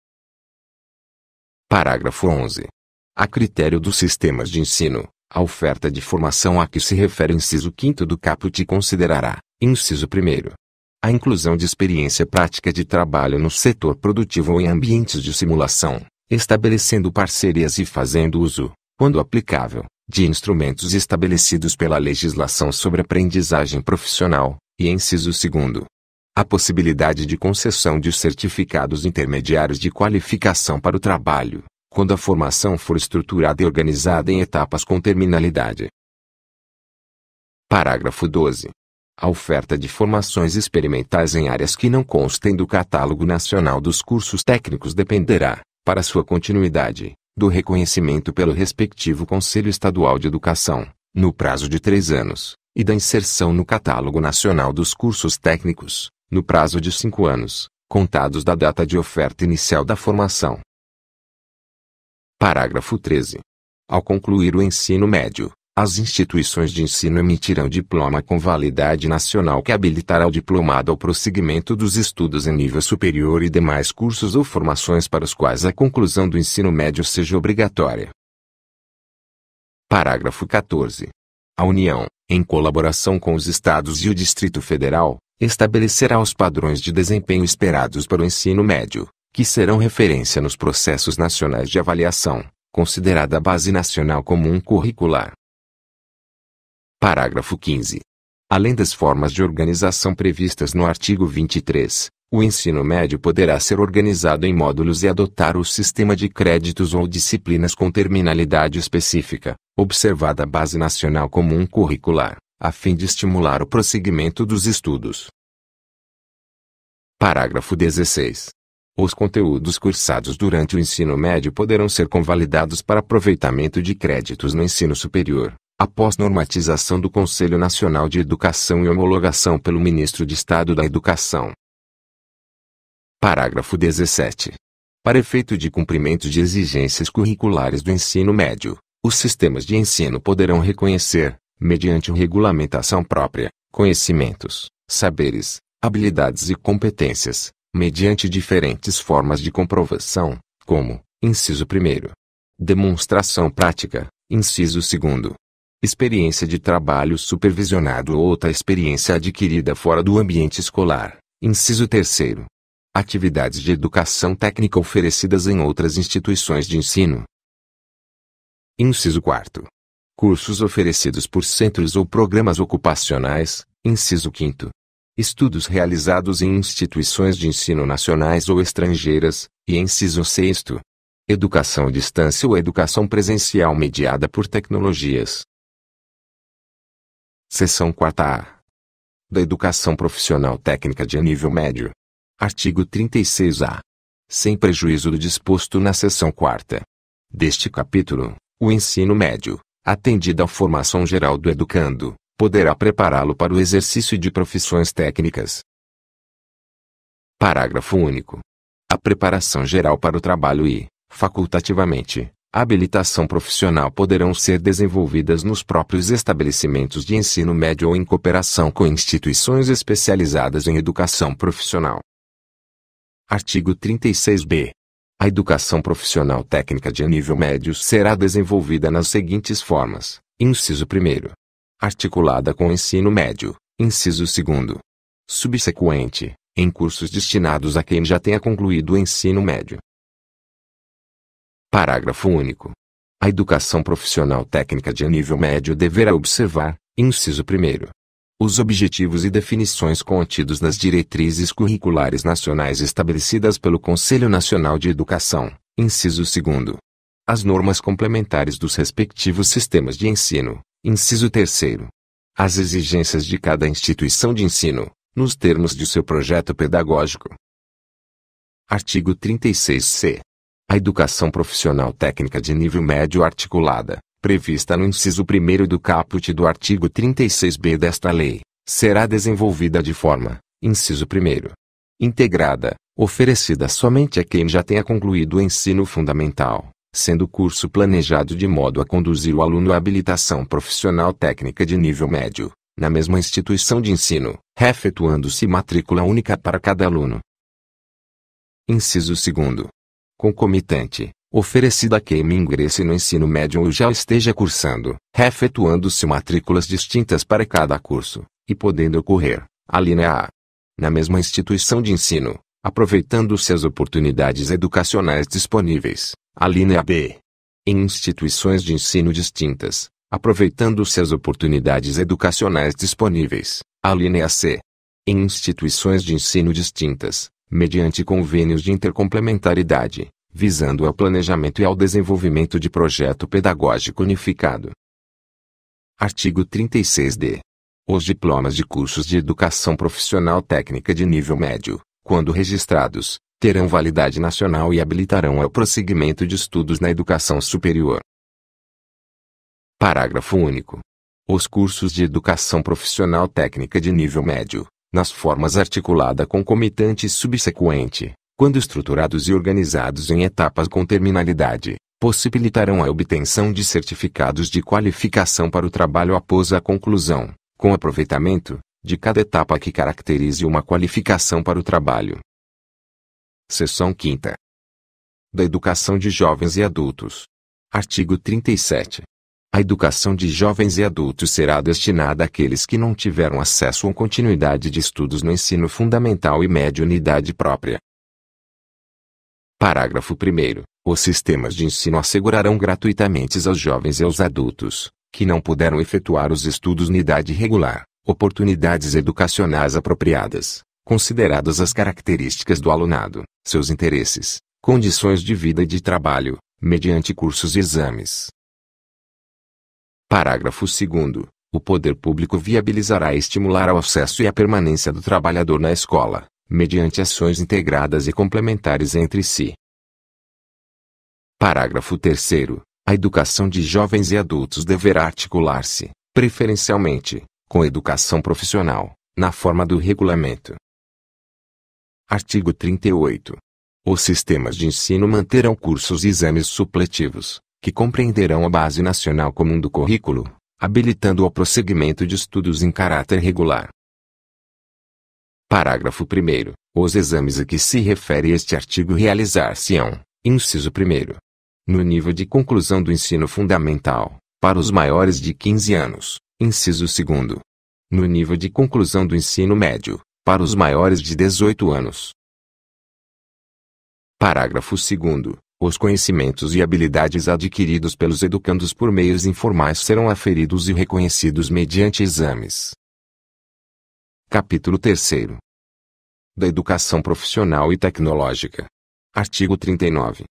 B: Parágrafo 11. A critério dos sistemas de ensino, a oferta de formação a que se refere o inciso 5º do caput considerará, inciso 1º, a inclusão de experiência prática de trabalho no setor produtivo ou em ambientes de simulação, estabelecendo parcerias e fazendo uso, quando aplicável, de instrumentos estabelecidos pela legislação sobre aprendizagem profissional, e inciso 2º, A possibilidade de concessão de certificados intermediários de qualificação para o trabalho, quando a formação for estruturada e organizada em etapas com terminalidade. Parágrafo 12. A oferta de formações experimentais em áreas que não constem do Catálogo Nacional dos Cursos Técnicos dependerá, para sua continuidade, do reconhecimento pelo respectivo Conselho Estadual de Educação, no prazo de 3 anos, e da inserção no Catálogo Nacional dos Cursos Técnicos, no prazo de 5 anos, contados da data de oferta inicial da formação. Parágrafo 13. Ao concluir o ensino médio, as instituições de ensino emitirão diploma com validade nacional que habilitará o diplomado ao prosseguimento dos estudos em nível superior e demais cursos ou formações para os quais a conclusão do ensino médio seja obrigatória. Parágrafo 14. A União, em colaboração com os Estados e o Distrito Federal, estabelecerá os padrões de desempenho esperados para o ensino médio, que serão referência nos processos nacionais de avaliação, considerada a Base Nacional Comum Curricular. Parágrafo 15. Além das formas de organização previstas no artigo 23, o ensino médio poderá ser organizado em módulos e adotar o sistema de créditos ou disciplinas com terminalidade específica, observada a Base Nacional Comum Curricular, a fim de estimular o prosseguimento dos estudos. Parágrafo 16. Os conteúdos cursados durante o ensino médio poderão ser convalidados para aproveitamento de créditos no ensino superior, após normatização do Conselho Nacional de Educação e homologação pelo Ministro de Estado da Educação. Parágrafo 17. Para efeito de cumprimento de exigências curriculares do ensino médio, os sistemas de ensino poderão reconhecer, mediante regulamentação própria, conhecimentos, saberes, habilidades e competências, mediante diferentes formas de comprovação, como, inciso 1º, demonstração prática, inciso 2º, experiência de trabalho supervisionado ou outra experiência adquirida fora do ambiente escolar, inciso 3º, atividades de educação técnica oferecidas em outras instituições de ensino. Inciso 4º, cursos oferecidos por centros ou programas ocupacionais, inciso 5º, estudos realizados em instituições de ensino nacionais ou estrangeiras, e inciso 6º, educação à distância ou educação presencial mediada por tecnologias. Seção 4A. Da educação profissional técnica de nível médio. Artigo 36-A. Sem prejuízo do disposto na seção 4ª deste capítulo, o ensino médio, atendida à formação geral do educando, poderá prepará-lo para o exercício de profissões técnicas. Parágrafo único. A preparação geral para o trabalho e, facultativamente, a habilitação profissional poderão ser desenvolvidas nos próprios estabelecimentos de ensino médio ou em cooperação com instituições especializadas em educação profissional. Artigo 36-B. A educação profissional técnica de nível médio será desenvolvida nas seguintes formas: inciso 1º, articulada com o ensino médio, inciso 2º, subsequente, em cursos destinados a quem já tenha concluído o ensino médio. Parágrafo único. A educação profissional técnica de nível médio deverá observar, inciso 1º, os objetivos e definições contidos nas diretrizes curriculares nacionais estabelecidas pelo Conselho Nacional de Educação, inciso 2º, as normas complementares dos respectivos sistemas de ensino, inciso 3º, as exigências de cada instituição de ensino, nos termos de seu projeto pedagógico. Artigo 36-C. A educação profissional técnica de nível médio articulada, prevista no inciso 1º do caput do artigo 36-B desta lei, será desenvolvida de forma, inciso 1º, integrada, oferecida somente a quem já tenha concluído o ensino fundamental, sendo o curso planejado de modo a conduzir o aluno à habilitação profissional técnica de nível médio, na mesma instituição de ensino, efetuando-se matrícula única para cada aluno. Inciso 2º. Concomitante, oferecida a quem ingresse no ensino médio ou já esteja cursando, efetuando-se matrículas distintas para cada curso, e podendo ocorrer, alínea A, na mesma instituição de ensino, aproveitando-se as oportunidades educacionais disponíveis, alínea B, em instituições de ensino distintas, aproveitando-se as oportunidades educacionais disponíveis, alínea C. em instituições de ensino distintas, mediante convênios de intercomplementaridade, visando ao planejamento e ao desenvolvimento de projeto pedagógico unificado. Artigo 36-D. Os diplomas de cursos de educação profissional técnica de nível médio, quando registrados, terão validade nacional e habilitarão ao prosseguimento de estudos na educação superior. Parágrafo único. Os cursos de educação profissional técnica de nível médio, nas formas articulada concomitante e subsequente, quando estruturados e organizados em etapas com terminalidade, possibilitarão a obtenção de certificados de qualificação para o trabalho após a conclusão, com aproveitamento, de cada etapa que caracterize uma qualificação para o trabalho. Seção 5ª. Da educação de jovens e adultos. Artigo 37. A educação de jovens e adultos será destinada àqueles que não tiveram acesso ou continuidade de estudos no ensino fundamental e médio unidade própria. Parágrafo 1º. Os sistemas de ensino assegurarão gratuitamente aos jovens e aos adultos, que não puderam efetuar os estudos na idade regular, oportunidades educacionais apropriadas, consideradas as características do alunado, seus interesses, condições de vida e de trabalho, mediante cursos e exames. Parágrafo 2º. O poder público viabilizará e estimulará o acesso e a permanência do trabalhador na escola, mediante ações integradas e complementares entre si. Parágrafo 3º. A educação de jovens e adultos deverá articular-se, preferencialmente, com a educação profissional, na forma do regulamento. Artigo 38. Os sistemas de ensino manterão cursos e exames supletivos, que compreenderão a base nacional comum do currículo, habilitando ao prosseguimento de estudos em caráter regular. Parágrafo 1º. Os exames a que se refere este artigo realizar-se-ão, inciso 1º, no nível de conclusão do ensino fundamental, para os maiores de 15 anos, inciso 2º, no nível de conclusão do ensino médio, para os maiores de 18 anos. Parágrafo 2º. Os conhecimentos e habilidades adquiridos pelos educandos por meios informais serão aferidos e reconhecidos mediante exames. Capítulo 3º. Da educação profissional e tecnológica. Artigo 39.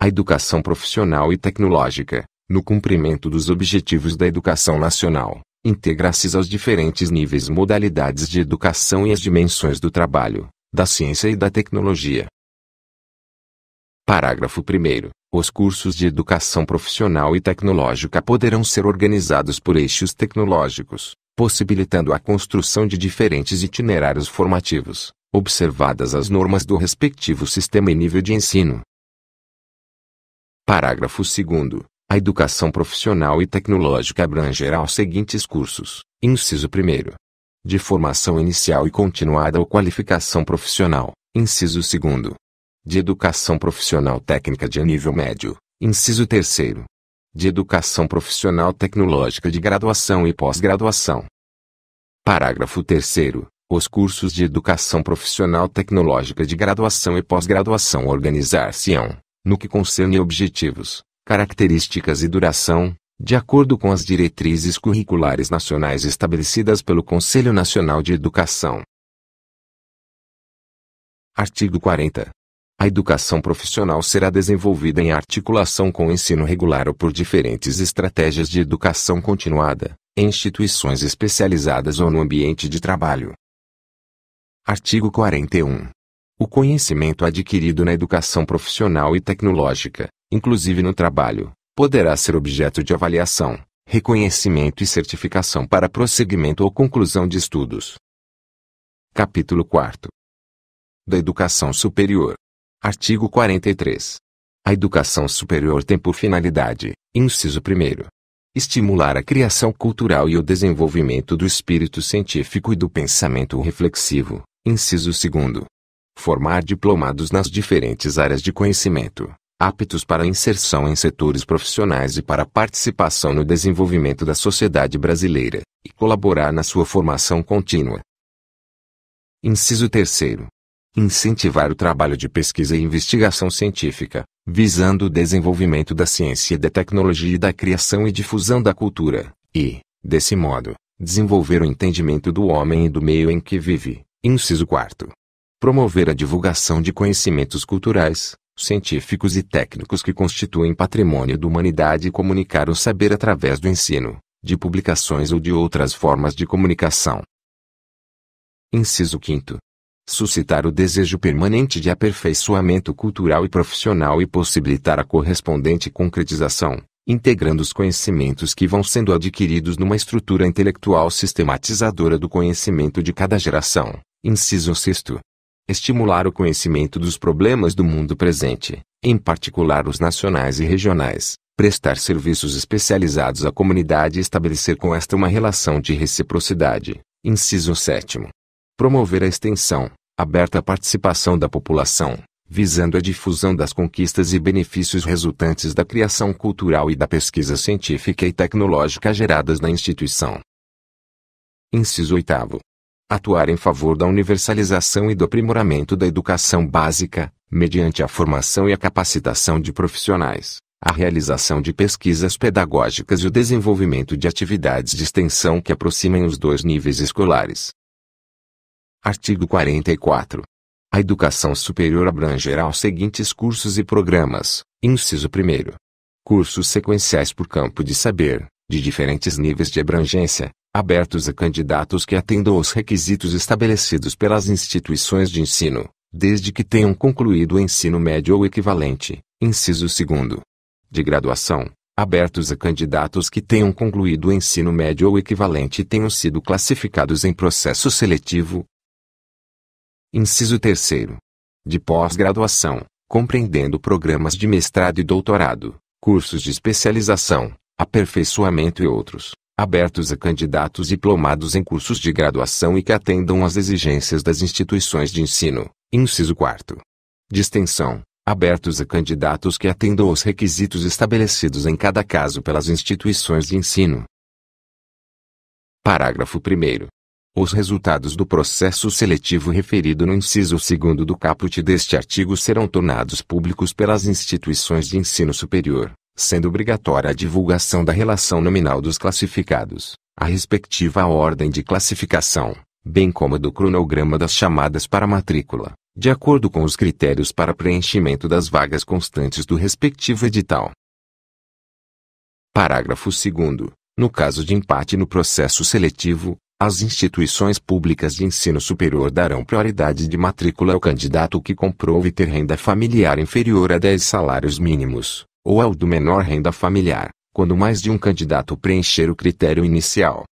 B: A educação profissional e tecnológica, no cumprimento dos objetivos da educação nacional, integra-se aos diferentes níveis e modalidades de educação e às dimensões do trabalho, da ciência e da tecnologia. Parágrafo 1º. Os cursos de educação profissional e tecnológica poderão ser organizados por eixos tecnológicos, possibilitando a construção de diferentes itinerários formativos, observadas as normas do respectivo sistema e nível de ensino. Parágrafo 2º. A educação profissional e tecnológica abrangerá os seguintes cursos, inciso 1º. De formação inicial e continuada ou qualificação profissional, inciso 2º. De educação profissional técnica de nível médio, inciso 3º. De educação profissional tecnológica de graduação e pós-graduação. Parágrafo 3º. Os cursos de educação profissional tecnológica de graduação e pós-graduação organizar-se-ão, no que concerne objetivos, características e duração, de acordo com as diretrizes curriculares nacionais estabelecidas pelo Conselho Nacional de Educação. Artigo 40. A educação profissional será desenvolvida em articulação com o ensino regular ou por diferentes estratégias de educação continuada, em instituições especializadas ou no ambiente de trabalho. Artigo 41. O conhecimento adquirido na educação profissional e tecnológica, inclusive no trabalho, poderá ser objeto de avaliação, reconhecimento e certificação para prosseguimento ou conclusão de estudos. Capítulo 4. Da educação superior. Artigo 43. A educação superior tem por finalidade, inciso 1º, estimular a criação cultural e o desenvolvimento do espírito científico e do pensamento reflexivo, inciso 2º, formar diplomados nas diferentes áreas de conhecimento, aptos para inserção em setores profissionais e para participação no desenvolvimento da sociedade brasileira, e colaborar na sua formação contínua. Inciso 3º. Incentivar o trabalho de pesquisa e investigação científica, visando o desenvolvimento da ciência e da tecnologia e da criação e difusão da cultura, e, desse modo, desenvolver o entendimento do homem e do meio em que vive, Inciso 4. Promover a divulgação de conhecimentos culturais, científicos e técnicos que constituem patrimônio da humanidade e comunicar o saber através do ensino, de publicações ou de outras formas de comunicação. Inciso 5. Suscitar o desejo permanente de aperfeiçoamento cultural e profissional e possibilitar a correspondente concretização, integrando os conhecimentos que vão sendo adquiridos numa estrutura intelectual sistematizadora do conhecimento de cada geração. Inciso 6. Estimular o conhecimento dos problemas do mundo presente, em particular os nacionais e regionais, prestar serviços especializados à comunidade e estabelecer com esta uma relação de reciprocidade. Inciso 7. Promover a extensão, aberta participação da população, visando a difusão das conquistas e benefícios resultantes da criação cultural e da pesquisa científica e tecnológica geradas na instituição. Inciso 8. Atuar em favor da universalização e do aprimoramento da educação básica, mediante a formação e a capacitação de profissionais, a realização de pesquisas pedagógicas e o desenvolvimento de atividades de extensão que aproximem os dois níveis escolares. Artigo 44. A educação superior abrangerá os seguintes cursos e programas. Inciso 1. Cursos sequenciais por campo de saber, de diferentes níveis de abrangência, abertos a candidatos que atendam aos requisitos estabelecidos pelas instituições de ensino, desde que tenham concluído o ensino médio ou equivalente. Inciso 2. De graduação, abertos a candidatos que tenham concluído o ensino médio ou equivalente e tenham sido classificados em processo seletivo. Inciso 3. De pós-graduação, compreendendo programas de mestrado e doutorado, cursos de especialização, aperfeiçoamento e outros, abertos a candidatos diplomados em cursos de graduação e que atendam às exigências das instituições de ensino. Inciso 4. De extensão, abertos a candidatos que atendam aos requisitos estabelecidos em cada caso pelas instituições de ensino. Parágrafo 1º. Os resultados do processo seletivo referido no inciso 2º do caput deste artigo serão tornados públicos pelas instituições de ensino superior, sendo obrigatória a divulgação da relação nominal dos classificados, a respectiva ordem de classificação, bem como do cronograma das chamadas para matrícula, de acordo com os critérios para preenchimento das vagas constantes do respectivo edital. Parágrafo 2º. No caso de empate no processo seletivo, as instituições públicas de ensino superior darão prioridade de matrícula ao candidato que comprove ter renda familiar inferior a 10 salários mínimos, ou ao do menor renda familiar, quando mais de um candidato preencher o critério inicial.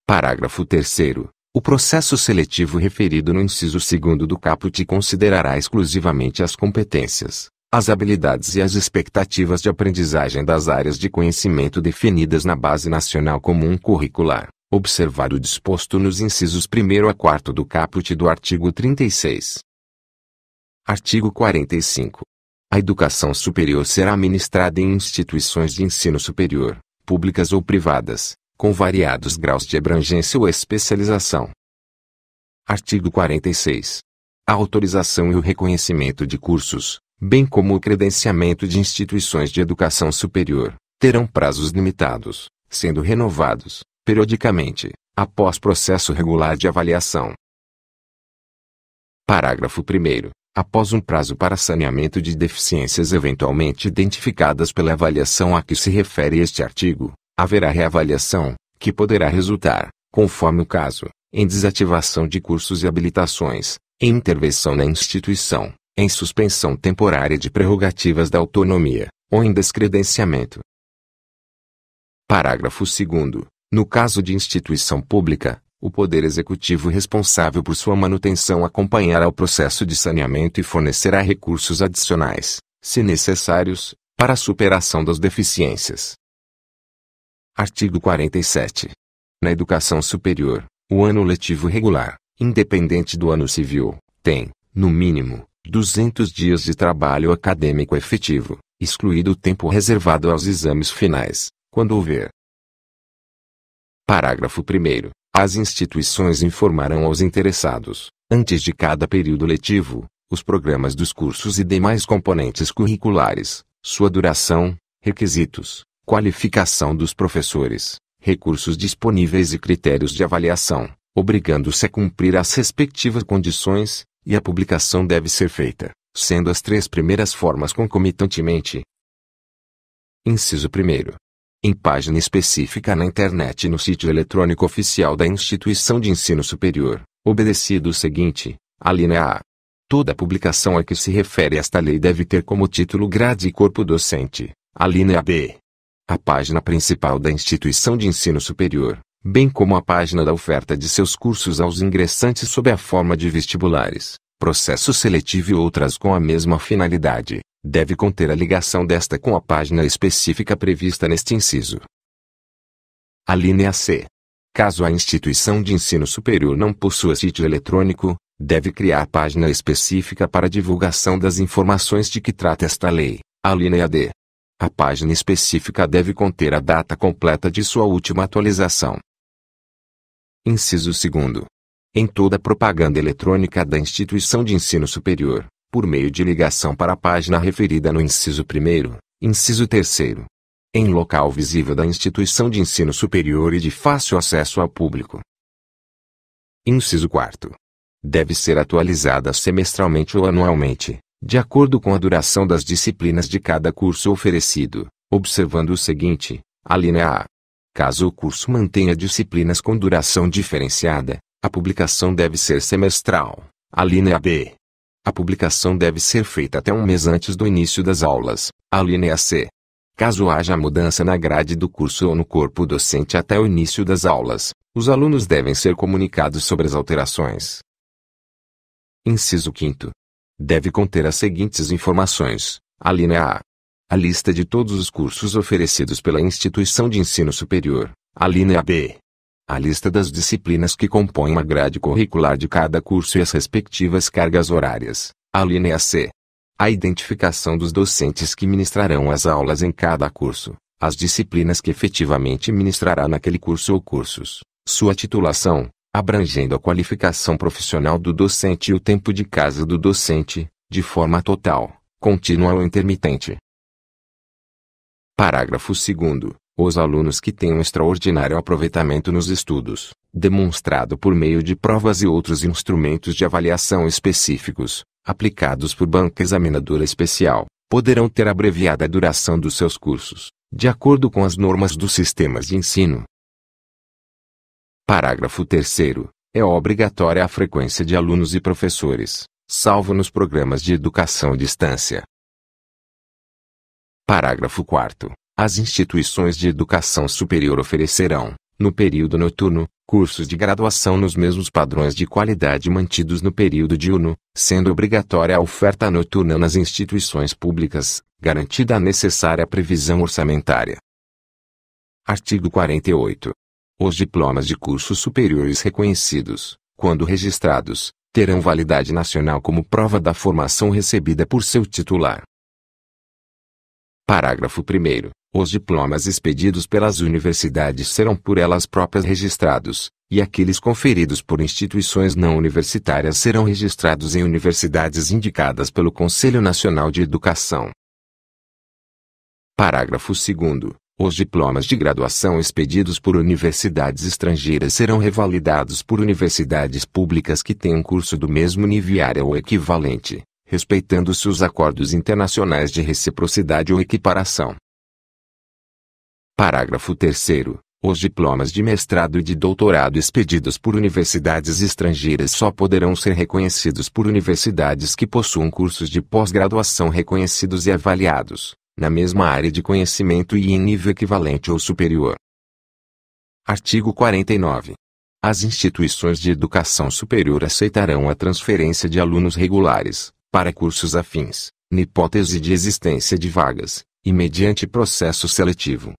B: Parágrafo 3º. O processo seletivo referido no inciso 2º do caput considerará exclusivamente as competências, as habilidades e as expectativas de aprendizagem das áreas de conhecimento definidas na Base Nacional Comum Curricular, observado o disposto nos incisos 1º a 4º do caput do artigo 36. Artigo 45. A educação superior será ministrada em instituições de ensino superior, públicas ou privadas, com variados graus de abrangência ou especialização. Artigo 46. A autorização e o reconhecimento de cursos, bem como o credenciamento de instituições de educação superior, terão prazos limitados, sendo renovados, periodicamente, após processo regular de avaliação. Parágrafo 1º. Após um prazo para saneamento de deficiências eventualmente identificadas pela avaliação a que se refere este artigo, haverá reavaliação, que poderá resultar, conforme o caso, em desativação de cursos e habilitações, em intervenção na instituição, em suspensão temporária de prerrogativas da autonomia, ou em descredenciamento. Parágrafo 2º. No caso de instituição pública, o Poder Executivo responsável por sua manutenção acompanhará o processo de saneamento e fornecerá recursos adicionais, se necessários, para a superação das deficiências. Artigo 47. Na educação superior, o ano letivo regular, independente do ano civil, tem, no mínimo, 200 dias de trabalho acadêmico efetivo, excluído o tempo reservado aos exames finais, quando houver. Parágrafo 1º. As instituições informarão aos interessados, antes de cada período letivo, os programas dos cursos e demais componentes curriculares, sua duração, requisitos, qualificação dos professores, recursos disponíveis e critérios de avaliação, obrigando-se a cumprir as respectivas condições, e a publicação deve ser feita, sendo as 3 primeiras formas concomitantemente. Inciso 1º. Em página específica na internet e no sítio eletrônico oficial da instituição de ensino superior, obedecido o seguinte, alínea A. Toda publicação a que se refere esta lei deve ter como título grade e corpo docente, alínea B. A página principal da instituição de ensino superior, bem como a página da oferta de seus cursos aos ingressantes sob a forma de vestibulares, processo seletivo e outras com a mesma finalidade, deve conter a ligação desta com a página específica prevista neste inciso. Alínea C. Caso a instituição de ensino superior não possua sítio eletrônico, deve criar página específica para divulgação das informações de que trata esta lei, alínea D. A página específica deve conter a data completa de sua última atualização. Inciso 2º. Em toda propaganda eletrônica da instituição de ensino superior, por meio de ligação para a página referida no inciso 1º, inciso 3º. Em local visível da instituição de ensino superior e de fácil acesso ao público. Inciso 4º. Deve ser atualizada semestralmente ou anualmente, de acordo com a duração das disciplinas de cada curso oferecido, observando o seguinte, alínea A. Caso o curso mantenha disciplinas com duração diferenciada, a publicação deve ser semestral, alínea B. A publicação deve ser feita até um mês antes do início das aulas, alínea C. Caso haja mudança na grade do curso ou no corpo docente até o início das aulas, os alunos devem ser comunicados sobre as alterações. Inciso 5º. Deve conter as seguintes informações, alínea A. A lista de todos os cursos oferecidos pela instituição de ensino superior, alínea B. A lista das disciplinas que compõem a grade curricular de cada curso e as respectivas cargas horárias, alínea C. A identificação dos docentes que ministrarão as aulas em cada curso, as disciplinas que efetivamente ministrará naquele curso ou cursos, sua titulação, abrangendo a qualificação profissional do docente e o tempo de casa do docente, de forma total, contínua ou intermitente. Parágrafo 2º. Os alunos que tenham extraordinário aproveitamento nos estudos, demonstrado por meio de provas e outros instrumentos de avaliação específicos, aplicados por banca examinadora especial, poderão ter abreviada a duração dos seus cursos, de acordo com as normas dos sistemas de ensino. Parágrafo 3º. É obrigatória a frequência de alunos e professores, salvo nos programas de educação à distância. Parágrafo 4º. As instituições de educação superior oferecerão, no período noturno, cursos de graduação nos mesmos padrões de qualidade mantidos no período diurno, sendo obrigatória a oferta noturna nas instituições públicas, garantida a necessária previsão orçamentária. Artigo 48. Os diplomas de cursos superiores reconhecidos, quando registrados, terão validade nacional como prova da formação recebida por seu titular. Parágrafo 1º. Os diplomas expedidos pelas universidades serão por elas próprias registrados, e aqueles conferidos por instituições não universitárias serão registrados em universidades indicadas pelo Conselho Nacional de Educação. Parágrafo 2º. Os diplomas de graduação expedidos por universidades estrangeiras serão revalidados por universidades públicas que tenham curso do mesmo nível e área ou equivalente, respeitando-se os acordos internacionais de reciprocidade ou equiparação. Parágrafo 3º. Os diplomas de mestrado e de doutorado expedidos por universidades estrangeiras só poderão ser reconhecidos por universidades que possuam cursos de pós-graduação reconhecidos e avaliados, na mesma área de conhecimento e em nível equivalente ou superior. Artigo 49. As instituições de educação superior aceitarão a transferência de alunos regulares, para cursos afins, na hipótese de existência de vagas, e mediante processo seletivo.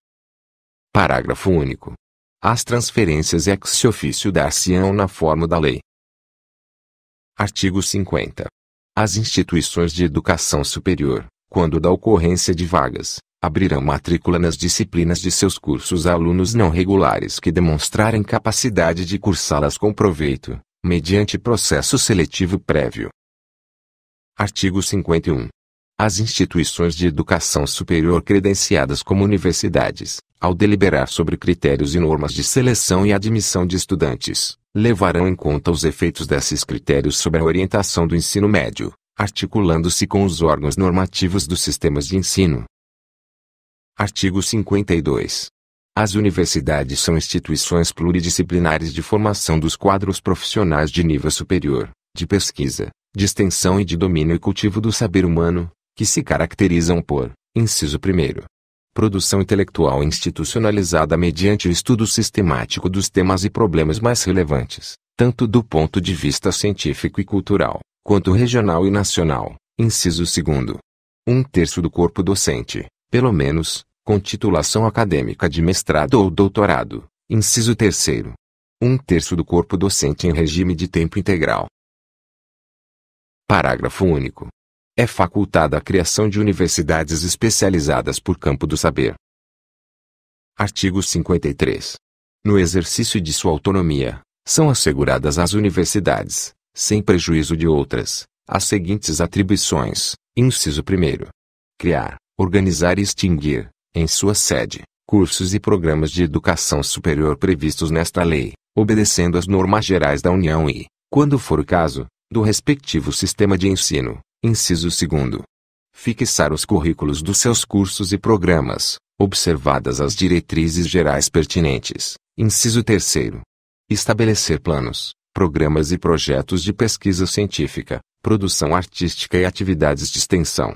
B: Parágrafo único. As transferências ex officio dar-se-ão na forma da lei. Artigo 50. As instituições de educação superior, quando da ocorrência de vagas, abrirão matrícula nas disciplinas de seus cursos a alunos não regulares que demonstrarem capacidade de cursá-las com proveito, mediante processo seletivo prévio. Artigo 51. As instituições de educação superior credenciadas como universidades, ao deliberar sobre critérios e normas de seleção e admissão de estudantes, levarão em conta os efeitos desses critérios sobre a orientação do ensino médio, articulando-se com os órgãos normativos dos sistemas de ensino. Artigo 52. As universidades são instituições pluridisciplinares de formação dos quadros profissionais de nível superior, de pesquisa, de extensão e de domínio e cultivo do saber humano, que se caracterizam por, inciso 1º, produção intelectual institucionalizada mediante o estudo sistemático dos temas e problemas mais relevantes, tanto do ponto de vista científico e cultural, quanto regional e nacional, inciso 2º. 1/3 do corpo docente, pelo menos, com titulação acadêmica de mestrado ou doutorado, inciso 3º. 1/3 do corpo docente em regime de tempo integral. Parágrafo único. É facultada a criação de universidades especializadas por campo do saber. Artigo 53. No exercício de sua autonomia, são asseguradas às universidades, sem prejuízo de outras, as seguintes atribuições, inciso 1º. Criar, organizar e extinguir, em sua sede, cursos e programas de educação superior previstos nesta lei, obedecendo às normas gerais da União e, quando for o caso, do respectivo sistema de ensino, inciso 2º. Fixar os currículos dos seus cursos e programas, observadas as diretrizes gerais pertinentes, inciso 3º. Estabelecer planos, programas e projetos de pesquisa científica, produção artística e atividades de extensão.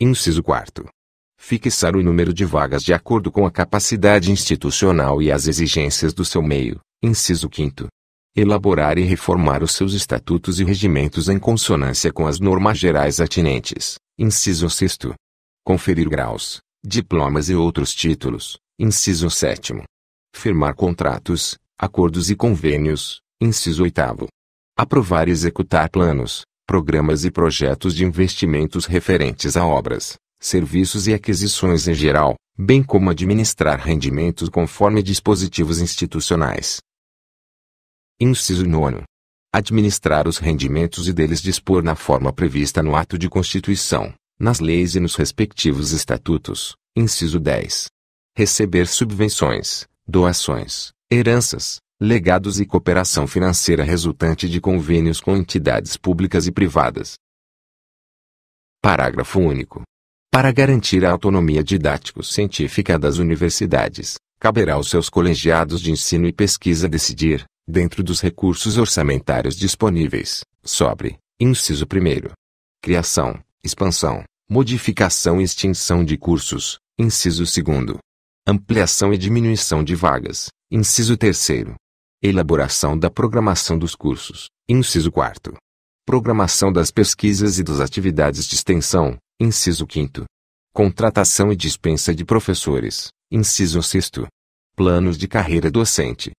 B: Inciso 4º. Fixar o número de vagas de acordo com a capacidade institucional e as exigências do seu meio, inciso 5º. Elaborar e reformar os seus estatutos e regimentos em consonância com as normas gerais atinentes, inciso 6º. Conferir graus, diplomas e outros títulos, inciso 7º. Firmar contratos, acordos e convênios, inciso 8º. Aprovar e executar planos, programas e projetos de investimentos referentes a obras, serviços e aquisições em geral, bem como administrar rendimentos conforme dispositivos institucionais. Inciso 9º. Administrar os rendimentos e deles dispor na forma prevista no ato de constituição, nas leis e nos respectivos estatutos, inciso 10. Receber subvenções, doações, heranças, legados e cooperação financeira resultante de convênios com entidades públicas e privadas. Parágrafo único. Para garantir a autonomia didático-científica das universidades, caberá aos seus colegiados de ensino e pesquisa decidir, dentro dos recursos orçamentários disponíveis, sobre, inciso 1º. Criação, expansão, modificação e extinção de cursos, inciso 2º. Ampliação e diminuição de vagas, inciso 3º. Elaboração da programação dos cursos, inciso 4º. Programação das pesquisas e das atividades de extensão, inciso 5º. Contratação e dispensa de professores, inciso 6º. Planos de carreira docente.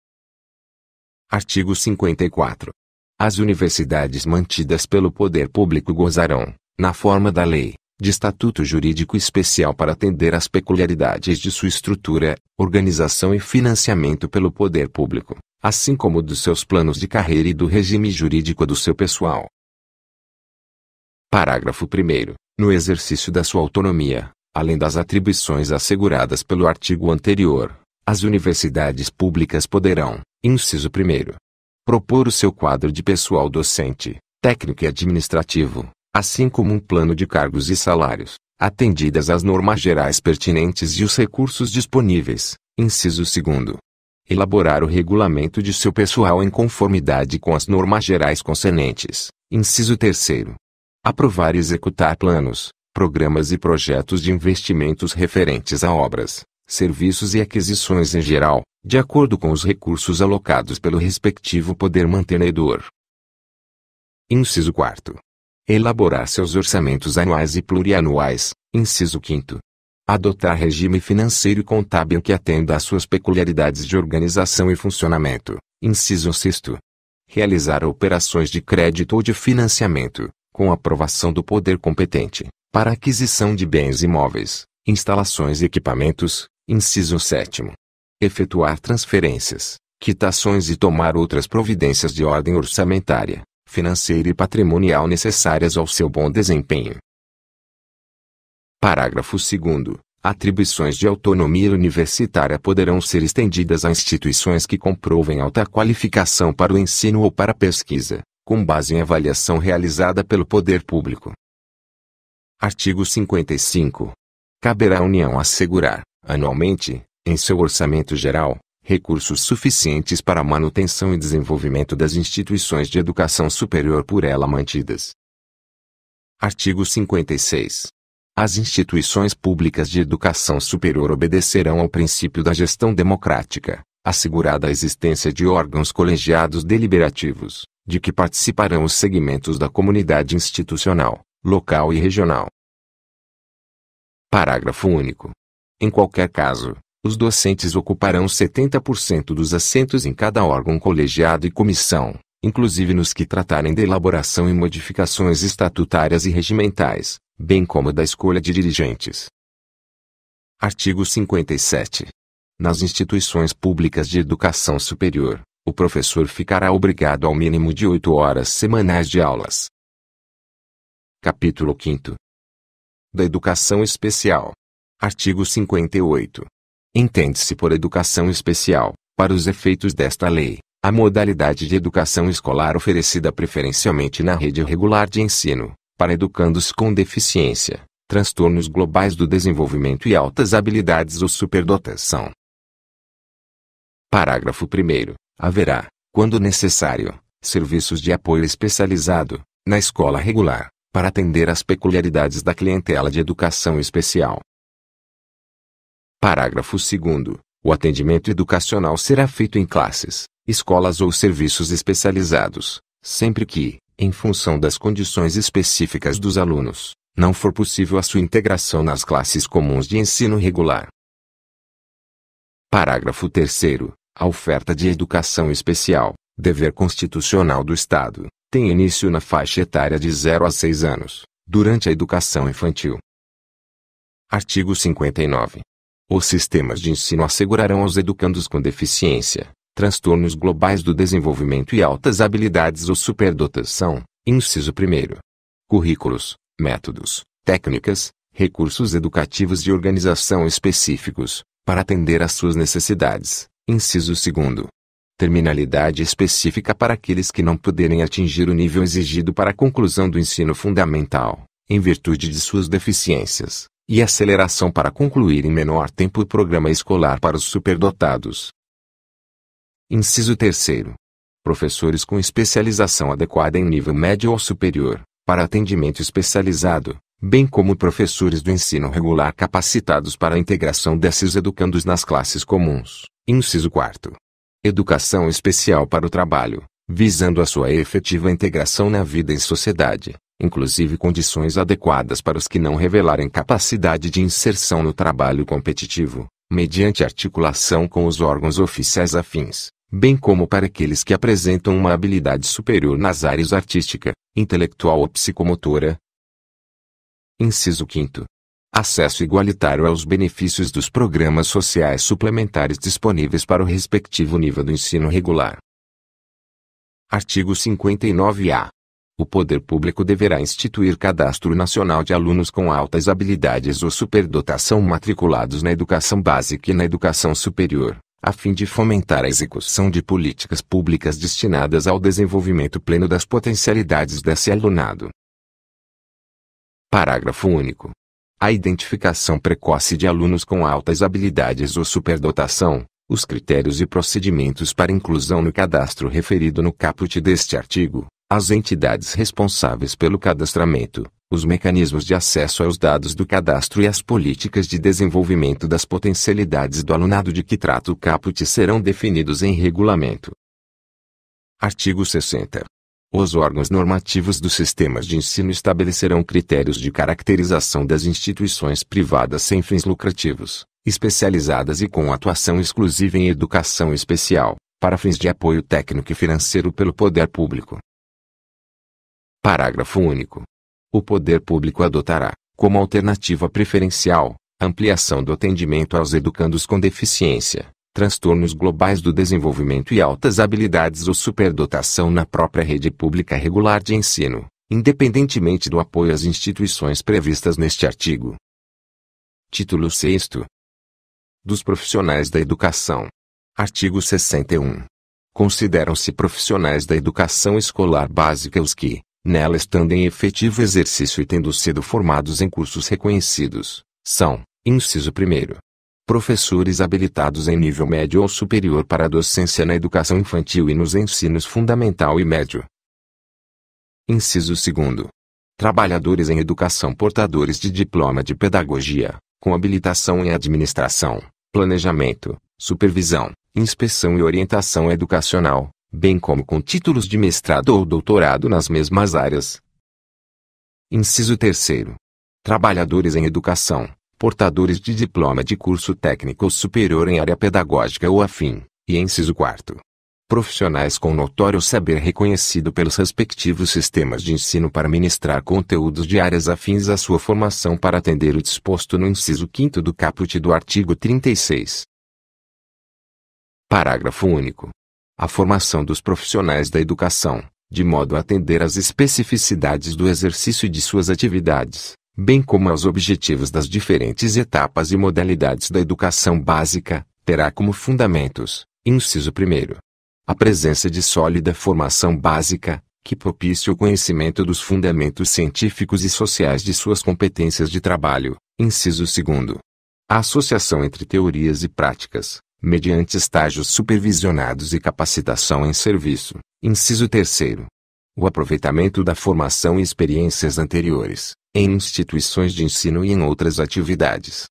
B: Artigo 54. As universidades mantidas pelo poder público gozarão, na forma da lei, de estatuto jurídico especial para atender às peculiaridades de sua estrutura, organização e financiamento pelo poder público, assim como dos seus planos de carreira e do regime jurídico do seu pessoal. Parágrafo 1º. No exercício da sua autonomia, além das atribuições asseguradas pelo artigo anterior, as universidades públicas poderão, inciso 1º, propor o seu quadro de pessoal docente, técnico e administrativo, assim como um plano de cargos e salários, atendidas as normas gerais pertinentes e os recursos disponíveis, inciso 2º. Elaborar o regulamento de seu pessoal em conformidade com as normas gerais concernentes, inciso 3º. Aprovar e executar planos, programas e projetos de investimentos referentes a obras, serviços e aquisições em geral, de acordo com os recursos alocados pelo respectivo poder mantenedor. Inciso 4º. Elaborar seus orçamentos anuais e plurianuais, inciso 5º. Adotar regime financeiro e contábil que atenda às suas peculiaridades de organização e funcionamento, inciso 6º. Realizar operações de crédito ou de financiamento, com aprovação do poder competente, para aquisição de bens imóveis, instalações e equipamentos, inciso 7º. Efetuar transferências, quitações e tomar outras providências de ordem orçamentária, financeira e patrimonial necessárias ao seu bom desempenho. Parágrafo 2º. Atribuições de autonomia universitária poderão ser estendidas a instituições que comprovem alta qualificação para o ensino ou para a pesquisa, com base em avaliação realizada pelo poder público. Artigo 55. Caberá à União assegurar, anualmente, em seu orçamento geral, recursos suficientes para a manutenção e desenvolvimento das instituições de educação superior por ela mantidas. Artigo 56. As instituições públicas de educação superior obedecerão ao princípio da gestão democrática, assegurada a existência de órgãos colegiados deliberativos, de que participarão os segmentos da comunidade institucional, local e regional. Parágrafo único. Em qualquer caso, os docentes ocuparão 70% dos assentos em cada órgão colegiado e comissão, inclusive nos que tratarem da elaboração e modificações estatutárias e regimentais, bem como da escolha de dirigentes. Artigo 57. Nas instituições públicas de educação superior, o professor ficará obrigado ao mínimo de 8 horas semanais de aulas. Capítulo 5. Da educação especial. Artigo 58. Entende-se por educação especial, para os efeitos desta lei, a modalidade de educação escolar oferecida preferencialmente na rede regular de ensino, para educandos com deficiência, transtornos globais do desenvolvimento e altas habilidades ou superdotação. Parágrafo 1º. Haverá, quando necessário, serviços de apoio especializado, na escola regular, para atender às peculiaridades da clientela de educação especial. Parágrafo 2º. O atendimento educacional será feito em classes, escolas ou serviços especializados, sempre que, em função das condições específicas dos alunos, não for possível a sua integração nas classes comuns de ensino regular. Parágrafo 3º. A oferta de educação especial, dever constitucional do Estado, tem início na faixa etária de 0 a 6 anos, durante a educação infantil. Artigo 59. Os sistemas de ensino assegurarão aos educandos com deficiência, transtornos globais do desenvolvimento e altas habilidades ou superdotação, inciso 1º. Currículos, métodos, técnicas, recursos educativos e organização específicos, para atender às suas necessidades, inciso 2º. Terminalidade específica para aqueles que não puderem atingir o nível exigido para a conclusão do ensino fundamental, em virtude de suas deficiências, e aceleração para concluir em menor tempo o programa escolar para os superdotados. Inciso 3º. Professores com especialização adequada em nível médio ou superior, para atendimento especializado, bem como professores do ensino regular capacitados para a integração desses educandos nas classes comuns, inciso 4º. Educação especial para o trabalho, visando a sua efetiva integração na vida em sociedade, inclusive condições adequadas para os que não revelarem capacidade de inserção no trabalho competitivo, mediante articulação com os órgãos oficiais afins, bem como para aqueles que apresentam uma habilidade superior nas áreas artística, intelectual ou psicomotora. Inciso 5º. Acesso igualitário aos benefícios dos programas sociais suplementares disponíveis para o respectivo nível do ensino regular. Artigo 59-A. O poder público deverá instituir cadastro nacional de alunos com altas habilidades ou superdotação matriculados na educação básica e na educação superior, a fim de fomentar a execução de políticas públicas destinadas ao desenvolvimento pleno das potencialidades desse alunado. Parágrafo único. A identificação precoce de alunos com altas habilidades ou superdotação, os critérios e procedimentos para inclusão no cadastro referido no caput deste artigo, as entidades responsáveis pelo cadastramento, os mecanismos de acesso aos dados do cadastro e as políticas de desenvolvimento das potencialidades do alunado de que trata o caput serão definidos em regulamento. Artigo 60. Os órgãos normativos dos sistemas de ensino estabelecerão critérios de caracterização das instituições privadas sem fins lucrativos, especializadas e com atuação exclusiva em educação especial, para fins de apoio técnico e financeiro pelo poder público. Parágrafo único. O poder público adotará, como alternativa preferencial, ampliação do atendimento aos educandos com deficiência, transtornos globais do desenvolvimento e altas habilidades ou superdotação na própria rede pública regular de ensino, independentemente do apoio às instituições previstas neste artigo. Título 6º. Dos profissionais da educação. Artigo 61. Consideram-se profissionais da educação escolar básica os que, nela estando em efetivo exercício e tendo sido formados em cursos reconhecidos, são, inciso 1º, professores habilitados em nível médio ou superior para a docência na educação infantil e nos ensinos fundamental e médio. Inciso 2º. Trabalhadores em educação portadores de diploma de pedagogia, com habilitação em administração, planejamento, supervisão, inspeção e orientação educacional, bem como com títulos de mestrado ou doutorado nas mesmas áreas. Inciso 3º. Trabalhadores em educação, portadores de diploma de curso técnico superior em área pedagógica ou afim, e inciso 4º. Profissionais com notório saber reconhecido pelos respectivos sistemas de ensino para ministrar conteúdos de áreas afins à sua formação para atender o disposto no inciso 5º do caput do artigo 36. Parágrafo único. A formação dos profissionais da educação, de modo a atender às especificidades do exercício de suas atividades, bem como aos objetivos das diferentes etapas e modalidades da educação básica, terá como fundamentos, inciso 1º, a presença de sólida formação básica, que propicie o conhecimento dos fundamentos científicos e sociais de suas competências de trabalho, inciso 2º. A associação entre teorias e práticas, mediante estágios supervisionados e capacitação em serviço, inciso 3º. O aproveitamento da formação e experiências anteriores, em instituições de ensino e em outras atividades.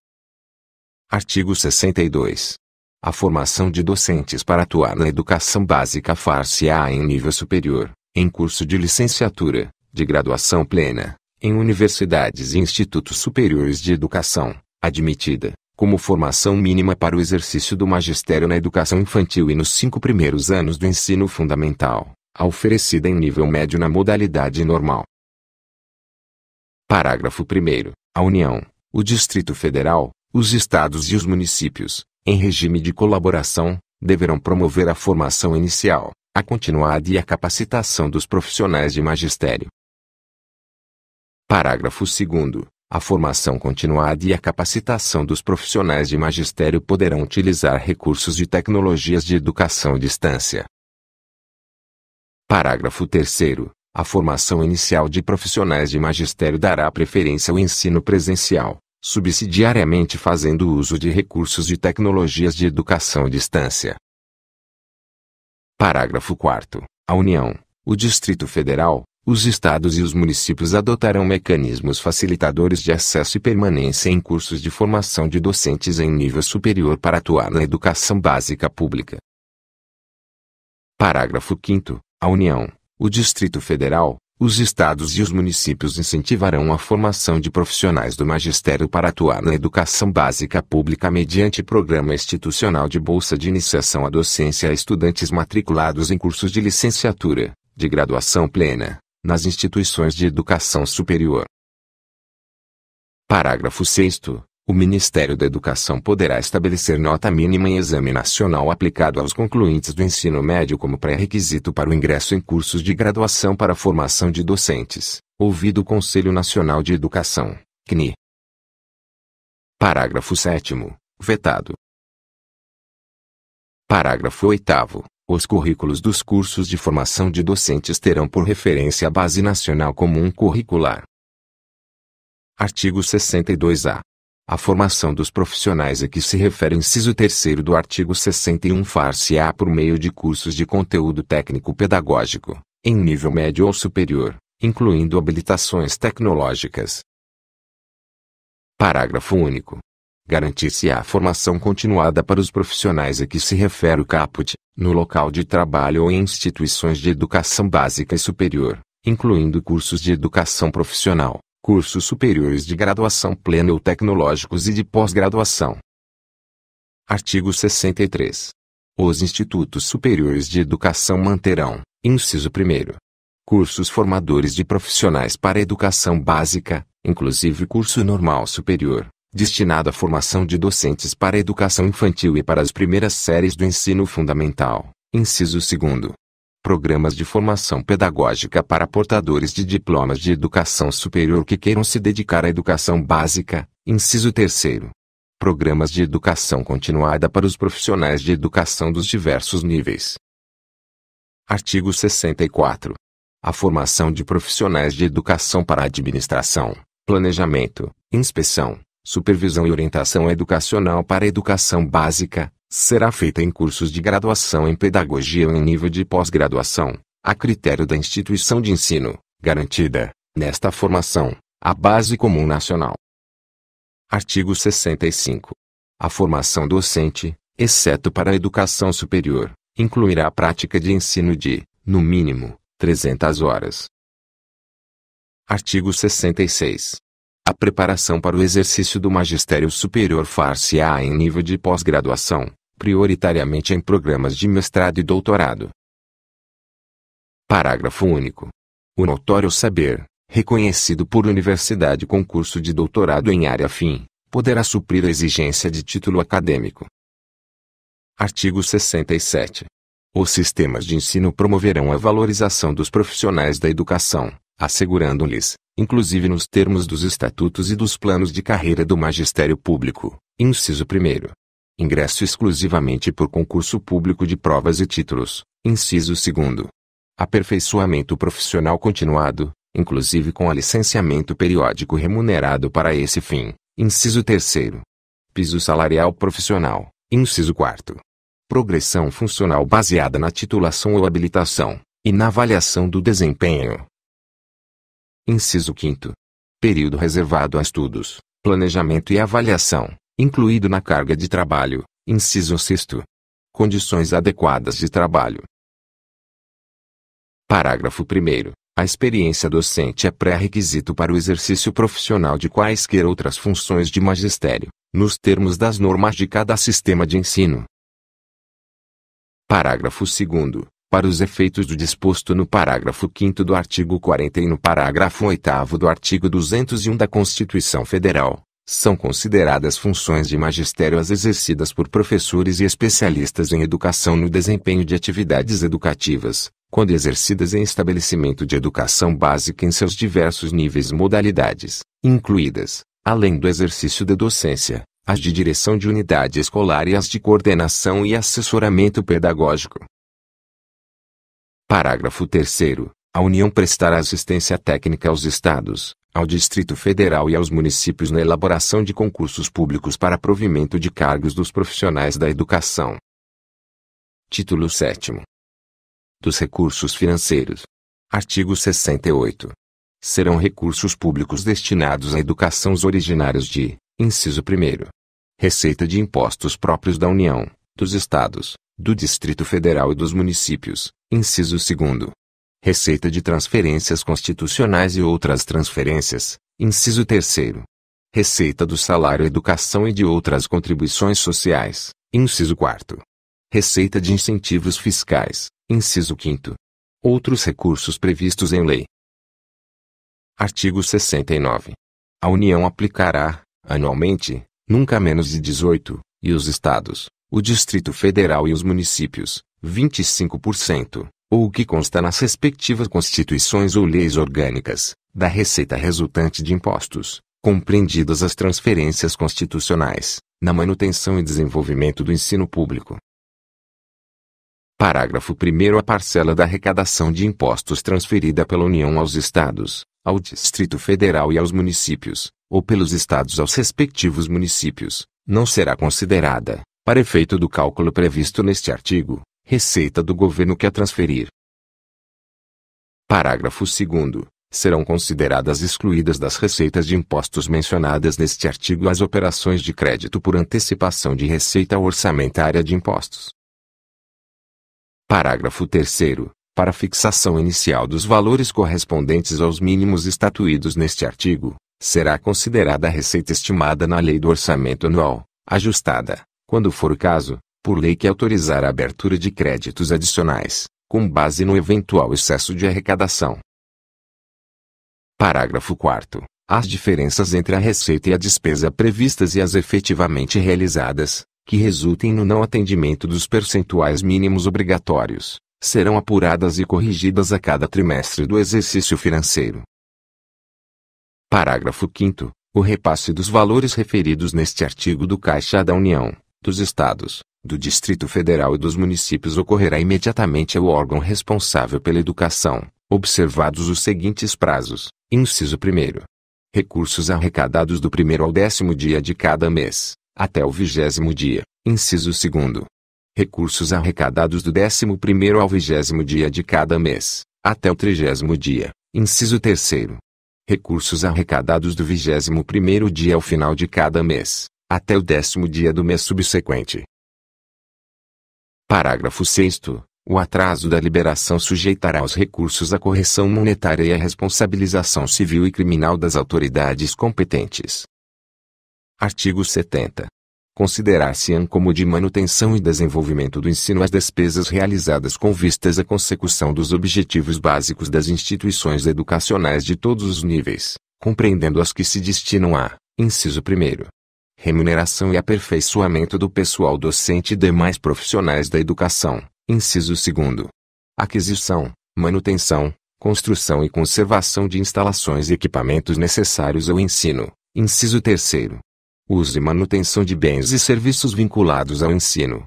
B: Artigo 62. A formação de docentes para atuar na educação básica far-se-á em nível superior, em curso de licenciatura, de graduação plena, em universidades e institutos superiores de educação, admitida, como formação mínima para o exercício do magistério na educação infantil e nos 5 primeiros anos do ensino fundamental, a oferecida em nível médio na modalidade normal. Parágrafo 1º. A União, o Distrito Federal, os Estados e os municípios, em regime de colaboração, deverão promover a formação inicial, a continuada e a capacitação dos profissionais de magistério. Parágrafo 2º. A formação continuada e a capacitação dos profissionais de magistério poderão utilizar recursos de tecnologias de educação à distância. Parágrafo 3º. A formação inicial de profissionais de magistério dará preferência ao ensino presencial, subsidiariamente fazendo uso de recursos de tecnologias de educação à distância. Parágrafo 4º. A União, o Distrito Federal, os estados e os municípios adotarão mecanismos facilitadores de acesso e permanência em cursos de formação de docentes em nível superior para atuar na educação básica pública. Parágrafo 5º. A União, o Distrito Federal, os estados e os municípios incentivarão a formação de profissionais do magistério para atuar na educação básica pública mediante programa institucional de bolsa de iniciação à docência a estudantes matriculados em cursos de licenciatura, de graduação plena, nas instituições de educação superior. Parágrafo 6º. O Ministério da Educação poderá estabelecer nota mínima em exame nacional aplicado aos concluintes do ensino médio como pré-requisito para o ingresso em cursos de graduação para a formação de docentes, ouvido o Conselho Nacional de Educação, CNE. Parágrafo 7º. Vetado. Parágrafo 8º. Os currículos dos cursos de formação de docentes terão por referência a Base Nacional Comum Curricular. Artigo 62-A. A formação dos profissionais a que se refere o inciso 3º do artigo 61 far-se-á por meio de cursos de conteúdo técnico-pedagógico, em nível médio ou superior, incluindo habilitações tecnológicas. Parágrafo único. Garantir-se-á a formação continuada para os profissionais a que se refere o caput, no local de trabalho ou em instituições de educação básica e superior, incluindo cursos de educação profissional, cursos superiores de graduação plena ou tecnológicos e de pós-graduação. Artigo 63. Os institutos superiores de educação manterão, inciso 1º, cursos formadores de profissionais para a educação básica, inclusive curso normal superior, destinado à formação de docentes para a educação infantil e para as primeiras séries do ensino fundamental, inciso 2º. Programas de formação pedagógica para portadores de diplomas de educação superior que queiram se dedicar à educação básica, Inciso 3º. Programas de educação continuada para os profissionais de educação dos diversos níveis. Artigo 64. A formação de profissionais de educação para administração, planejamento, inspeção, supervisão e orientação educacional para a educação básica, será feita em cursos de graduação em pedagogia ou em nível de pós-graduação, a critério da instituição de ensino, garantida, nesta formação, a base comum nacional. Artigo 65. A formação docente, exceto para a educação superior, incluirá a prática de ensino de, no mínimo, 300 horas. Artigo 66. A preparação para o exercício do magistério superior far-se-á em nível de pós-graduação, prioritariamente em programas de mestrado e doutorado. Parágrafo único. O notório saber, reconhecido por universidade com curso de doutorado em área afim, poderá suprir a exigência de título acadêmico. Artigo 67. Os sistemas de ensino promoverão a valorização dos profissionais da educação, assegurando-lhes, inclusive nos termos dos estatutos e dos planos de carreira do magistério público, inciso 1º. Ingresso exclusivamente por concurso público de provas e títulos, inciso 2º. Aperfeiçoamento profissional continuado, inclusive com licenciamento periódico remunerado para esse fim, inciso 3º. Piso salarial profissional, inciso 4º. Progressão funcional baseada na titulação ou habilitação, e na avaliação do desempenho. Inciso 5º. Período reservado a estudos, planejamento e avaliação, incluído na carga de trabalho, inciso 6º. Condições adequadas de trabalho. Parágrafo 1º. A experiência docente é pré-requisito para o exercício profissional de quaisquer outras funções de magistério, nos termos das normas de cada sistema de ensino. Parágrafo 2º. Para os efeitos do disposto no parágrafo 5º do artigo 40 e no parágrafo 8º do artigo 201 da Constituição Federal, são consideradas funções de magistério as exercidas por professores e especialistas em educação no desempenho de atividades educativas, quando exercidas em estabelecimento de educação básica em seus diversos níveis e modalidades, incluídas, além do exercício da docência, as de direção de unidade escolar e as de coordenação e assessoramento pedagógico. Parágrafo 3º. A União prestará assistência técnica aos Estados, ao Distrito Federal e aos municípios na elaboração de concursos públicos para provimento de cargos dos profissionais da educação. Título 7º. Dos recursos financeiros. Artigo 68. Serão recursos públicos destinados à educação os originários de, inciso 1º. Receita de impostos próprios da União, dos Estados, do Distrito Federal e dos municípios, inciso 2º. Receita de transferências constitucionais e outras transferências, inciso 3º. Receita do salário educação e de outras contribuições sociais, inciso 4º. Receita de incentivos fiscais, inciso 5º. Outros recursos previstos em lei. Artigo 69. A União aplicará, anualmente, nunca menos de 18, e os Estados, o Distrito Federal e os municípios, 25%, ou o que consta nas respectivas constituições ou leis orgânicas, da receita resultante de impostos, compreendidas as transferências constitucionais, na manutenção e desenvolvimento do ensino público. Parágrafo 1º. A parcela da arrecadação de impostos transferida pela União aos Estados, ao Distrito Federal e aos municípios, ou pelos Estados aos respectivos municípios, não será considerada, para efeito do cálculo previsto neste artigo, receita do governo que a transferir. Parágrafo 2º. Serão consideradas excluídas das receitas de impostos mencionadas neste artigo as operações de crédito por antecipação de receita orçamentária de impostos. Parágrafo 3º. Para fixação inicial dos valores correspondentes aos mínimos estatuídos neste artigo, será considerada a receita estimada na Lei do Orçamento Anual, ajustada, quando for o caso, por lei que autorizar a abertura de créditos adicionais, com base no eventual excesso de arrecadação. Parágrafo 4º. As diferenças entre a receita e a despesa previstas e as efetivamente realizadas, que resultem no não atendimento dos percentuais mínimos obrigatórios, serão apuradas e corrigidas a cada trimestre do exercício financeiro. Parágrafo 5º. O repasse dos valores referidos neste artigo do Caixa da União, dos Estados, do Distrito Federal e dos municípios ocorrerá imediatamente ao órgão responsável pela educação, observados os seguintes prazos. Inciso 1º. Recursos arrecadados do 1º ao 10º dia de cada mês, até o 20º dia. Inciso 2º. Recursos arrecadados do 11º ao 20º dia de cada mês, até o 30º dia. Inciso 3º. Recursos arrecadados do 21º dia ao final de cada mês, até o 10º dia do mês subsequente. Parágrafo 6º. O atraso da liberação sujeitará os recursos à correção monetária e à responsabilização civil e criminal das autoridades competentes. Artigo 70. Considerar-se-ão como de manutenção e desenvolvimento do ensino as despesas realizadas com vistas à consecução dos objetivos básicos das instituições educacionais de todos os níveis, compreendendo as que se destinam a, inciso 1º, remuneração e aperfeiçoamento do pessoal docente e demais profissionais da educação, inciso 2º, aquisição, manutenção, construção e conservação de instalações e equipamentos necessários ao ensino, inciso 3º, uso e manutenção de bens e serviços vinculados ao ensino.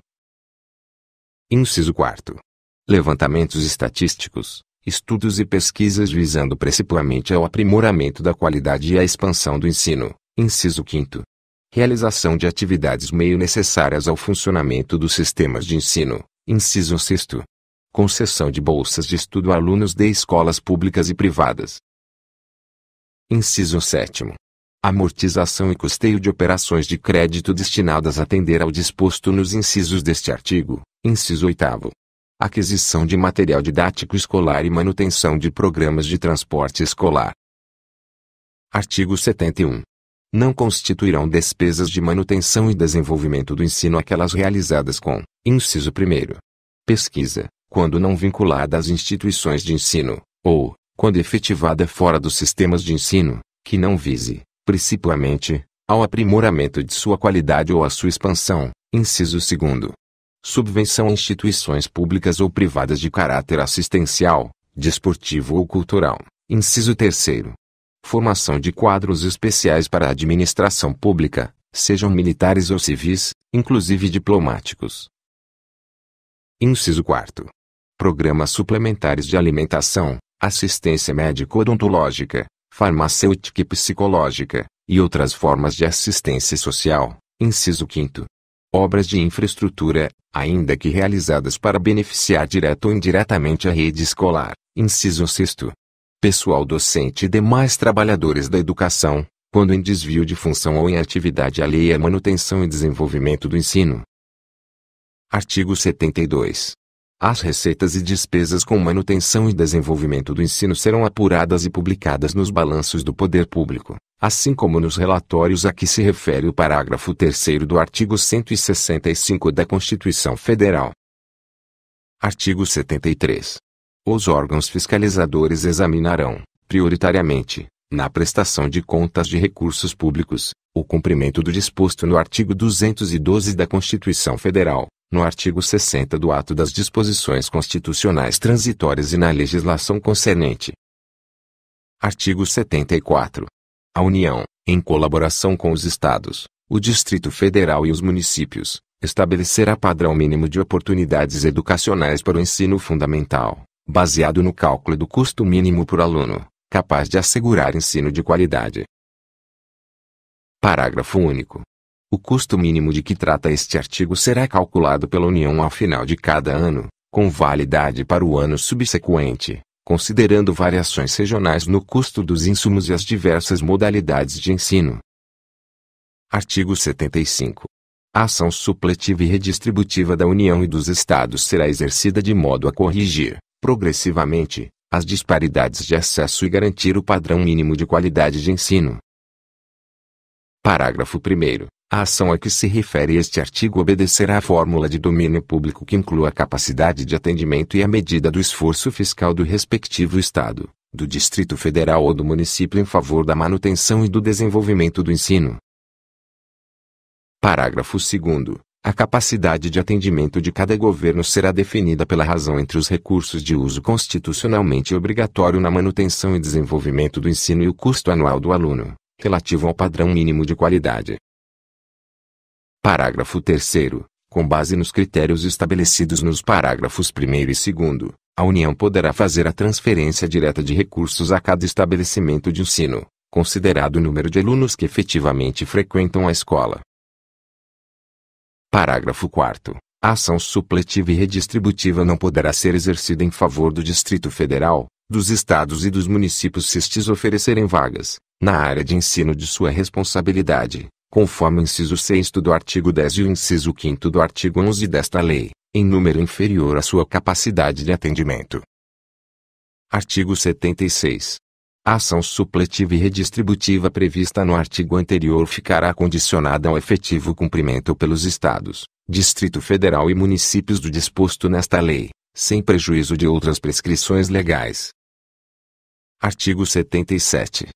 B: Inciso 4º. Levantamentos estatísticos, estudos e pesquisas visando principalmente ao aprimoramento da qualidade e à expansão do ensino. Inciso 5º. Realização de atividades meio necessárias ao funcionamento dos sistemas de ensino. Inciso 6º. Concessão de bolsas de estudo a alunos de escolas públicas e privadas. Inciso 7º. Amortização e custeio de operações de crédito destinadas a atender ao disposto nos incisos deste artigo. Inciso 8º. Aquisição de material didático escolar e manutenção de programas de transporte escolar. Artigo 71. Não constituirão despesas de manutenção e desenvolvimento do ensino aquelas realizadas com, inciso 1º, pesquisa, quando não vinculada às instituições de ensino, ou, quando efetivada fora dos sistemas de ensino, que não vise, principalmente, ao aprimoramento de sua qualidade ou à sua expansão, inciso 2º. Subvenção a instituições públicas ou privadas de caráter assistencial, desportivo ou cultural, inciso 3º. Formação de quadros especiais para a administração pública, sejam militares ou civis, inclusive diplomáticos. Inciso 4º. Programas suplementares de alimentação, assistência médico-odontológica, farmacêutica e psicológica, e outras formas de assistência social, inciso 5º. Obras de infraestrutura, ainda que realizadas para beneficiar direta ou indiretamente a rede escolar, inciso 6º. Pessoal docente e demais trabalhadores da educação, quando em desvio de função ou em atividade alheia à manutenção e desenvolvimento do ensino. Artigo 72. As receitas e despesas com manutenção e desenvolvimento do ensino serão apuradas e publicadas nos balanços do poder público, assim como nos relatórios a que se refere o parágrafo 3º do artigo 165 da Constituição Federal. Artigo 73. Os órgãos fiscalizadores examinarão, prioritariamente, na prestação de contas de recursos públicos, o cumprimento do disposto no artigo 212 da Constituição Federal, no artigo 60 do Ato das Disposições Constitucionais Transitórias e na legislação concernente. Artigo 74. A União, em colaboração com os Estados, o Distrito Federal e os municípios, estabelecerá padrão mínimo de oportunidades educacionais para o ensino fundamental, baseado no cálculo do custo mínimo por aluno, capaz de assegurar ensino de qualidade. Parágrafo único. O custo mínimo de que trata este artigo será calculado pela União ao final de cada ano, com validade para o ano subsequente, considerando variações regionais no custo dos insumos e as diversas modalidades de ensino. Artigo 75. A ação supletiva e redistributiva da União e dos Estados será exercida de modo a corrigir, progressivamente, as disparidades de acesso e garantir o padrão mínimo de qualidade de ensino. Parágrafo 1º. A ação a que se refere este artigo obedecerá à fórmula de domínio público que inclua a capacidade de atendimento e a medida do esforço fiscal do respectivo Estado, do Distrito Federal ou do município em favor da manutenção e do desenvolvimento do ensino. Parágrafo 2º. A capacidade de atendimento de cada governo será definida pela razão entre os recursos de uso constitucionalmente obrigatório na manutenção e desenvolvimento do ensino e o custo anual do aluno, relativo ao padrão mínimo de qualidade. Parágrafo 3º. Com base nos critérios estabelecidos nos parágrafos 1º e 2º, a União poderá fazer a transferência direta de recursos a cada estabelecimento de ensino, considerado o número de alunos que efetivamente frequentam a escola. Parágrafo 4º. A ação supletiva e redistributiva não poderá ser exercida em favor do Distrito Federal, dos estados e dos municípios se estes oferecerem vagas, na área de ensino de sua responsabilidade, conforme o inciso 6º do artigo 10 e o inciso 5º do artigo 11 desta lei, em número inferior à sua capacidade de atendimento. Artigo 76. A ação supletiva e redistributiva prevista no artigo anterior ficará condicionada ao efetivo cumprimento pelos Estados, Distrito Federal e municípios do disposto nesta lei, sem prejuízo de outras prescrições legais. Artigo 77.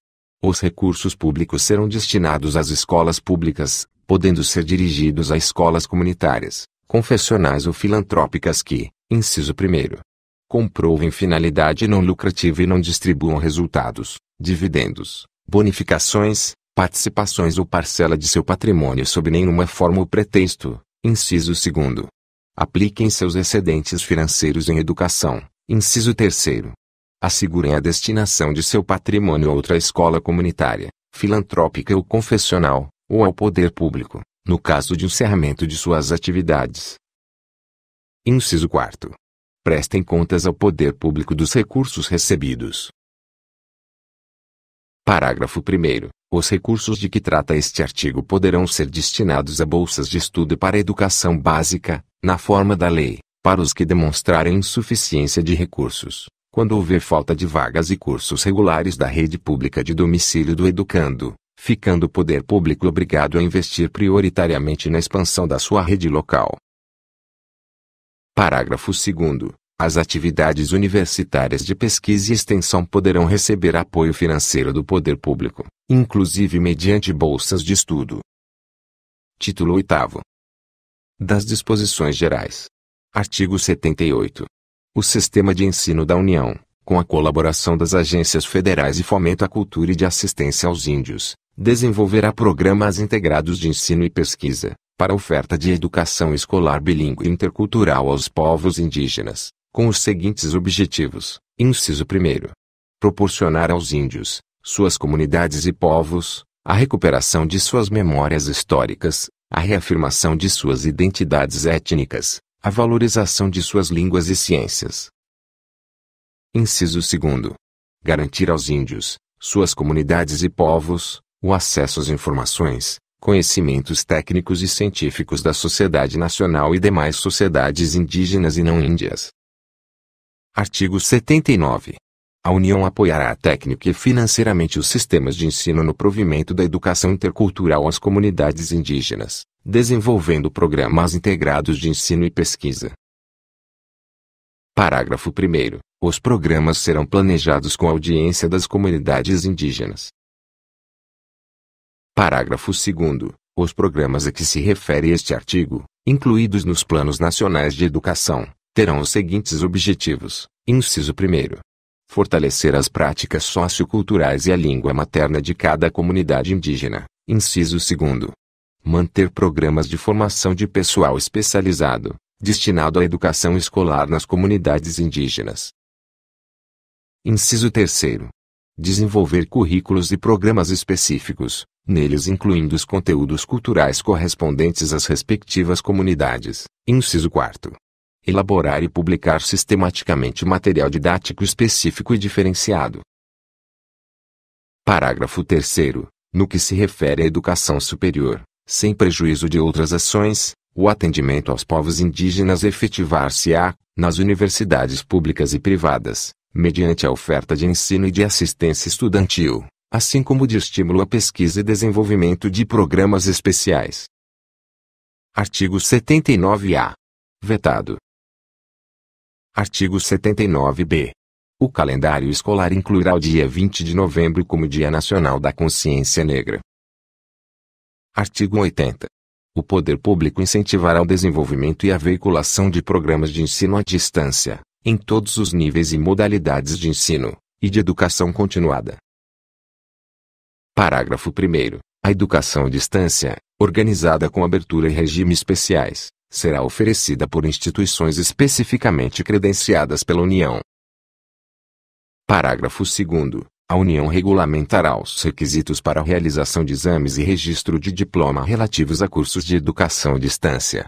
B: Os recursos públicos serão destinados às escolas públicas, podendo ser dirigidos a escolas comunitárias, confessionais ou filantrópicas que, inciso 1º, comprovem finalidade não lucrativa e não distribuam resultados, dividendos, bonificações, participações ou parcela de seu patrimônio sob nenhuma forma ou pretexto, inciso 2º. Apliquem seus excedentes financeiros em educação, inciso 3º. Assegurem a destinação de seu patrimônio a outra escola comunitária, filantrópica ou confessional, ou ao poder público, no caso de encerramento de suas atividades. Inciso 4º. Prestem contas ao poder público dos recursos recebidos. Parágrafo 1º. Os recursos de que trata este artigo poderão ser destinados a bolsas de estudo para a educação básica, na forma da lei, para os que demonstrarem insuficiência de recursos, quando houver falta de vagas e cursos regulares da rede pública de domicílio do educando, ficando o poder público obrigado a investir prioritariamente na expansão da sua rede local. Parágrafo 2º. As atividades universitárias de pesquisa e extensão poderão receber apoio financeiro do poder público, inclusive mediante bolsas de estudo. Título 8º. Das Disposições Gerais. Artigo 78. O Sistema de Ensino da União, com a colaboração das agências federais de fomento à cultura e de assistência aos índios, desenvolverá programas integrados de ensino e pesquisa, para oferta de educação escolar bilíngue e intercultural aos povos indígenas, com os seguintes objetivos: inciso 1º. Proporcionar aos índios, suas comunidades e povos, a recuperação de suas memórias históricas, a reafirmação de suas identidades étnicas, a valorização de suas línguas e ciências. Inciso 2º. Garantir aos índios, suas comunidades e povos, o acesso às informações, conhecimentos técnicos e científicos da sociedade nacional e demais sociedades indígenas e não índias. Artigo 79. A União apoiará técnica e financeiramente os sistemas de ensino no provimento da educação intercultural às comunidades indígenas, desenvolvendo programas integrados de ensino e pesquisa. Parágrafo 1º. Os programas serão planejados com a audiência das comunidades indígenas. Parágrafo 2º. Os programas a que se refere este artigo, incluídos nos Planos Nacionais de Educação, terão os seguintes objetivos: inciso 1º. Fortalecer as práticas socioculturais e a língua materna de cada comunidade indígena. Inciso 2º. Manter programas de formação de pessoal especializado, destinado à educação escolar nas comunidades indígenas. Inciso 3º. Desenvolver currículos e programas específicos, neles incluindo os conteúdos culturais correspondentes às respectivas comunidades. Inciso 4º. Elaborar e publicar sistematicamente material didático específico e diferenciado. Parágrafo 3º. No que se refere à educação superior, sem prejuízo de outras ações, o atendimento aos povos indígenas efetivar-se-á, nas universidades públicas e privadas, mediante a oferta de ensino e de assistência estudantil, assim como de estímulo à pesquisa e desenvolvimento de programas especiais. Artigo 79-A. Vetado. Artigo 79-B. O calendário escolar incluirá o dia 20 de novembro como Dia Nacional da Consciência Negra. Artigo 80. O poder público incentivará o desenvolvimento e a veiculação de programas de ensino à distância, em todos os níveis e modalidades de ensino, e de educação continuada. Parágrafo 1º. A educação à distância, organizada com abertura e regime especiais, será oferecida por instituições especificamente credenciadas pela União. Parágrafo 2º. A União regulamentará os requisitos para a realização de exames e registro de diploma relativos a cursos de educação à distância.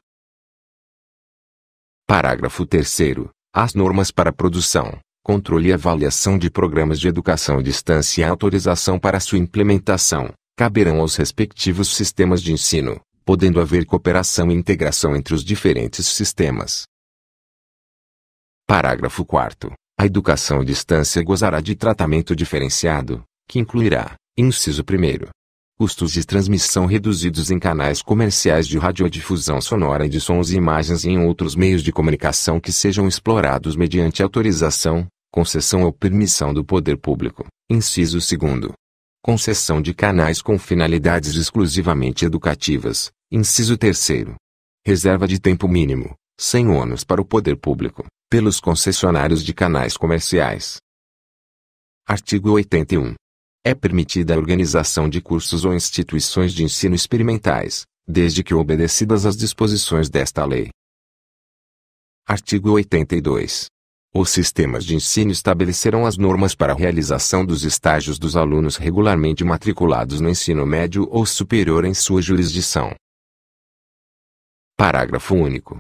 B: Parágrafo 3º. As normas para produção, controle e avaliação de programas de educação à distância e a autorização para sua implementação caberão aos respectivos sistemas de ensino, podendo haver cooperação e integração entre os diferentes sistemas. Parágrafo 4º. A educação à distância gozará de tratamento diferenciado, que incluirá, inciso 1º, custos de transmissão reduzidos em canais comerciais de radiodifusão sonora e de sons e imagens e em outros meios de comunicação que sejam explorados mediante autorização, concessão ou permissão do poder público, inciso 2º. Concessão de canais com finalidades exclusivamente educativas, inciso 3º. Reserva de tempo mínimo, sem ônus para o poder público, pelos concessionários de canais comerciais. Artigo 81. É permitida a organização de cursos ou instituições de ensino experimentais, desde que obedecidas às disposições desta lei. Artigo 82. Os sistemas de ensino estabelecerão as normas para a realização dos estágios dos alunos regularmente matriculados no ensino médio ou superior em sua jurisdição. Parágrafo único.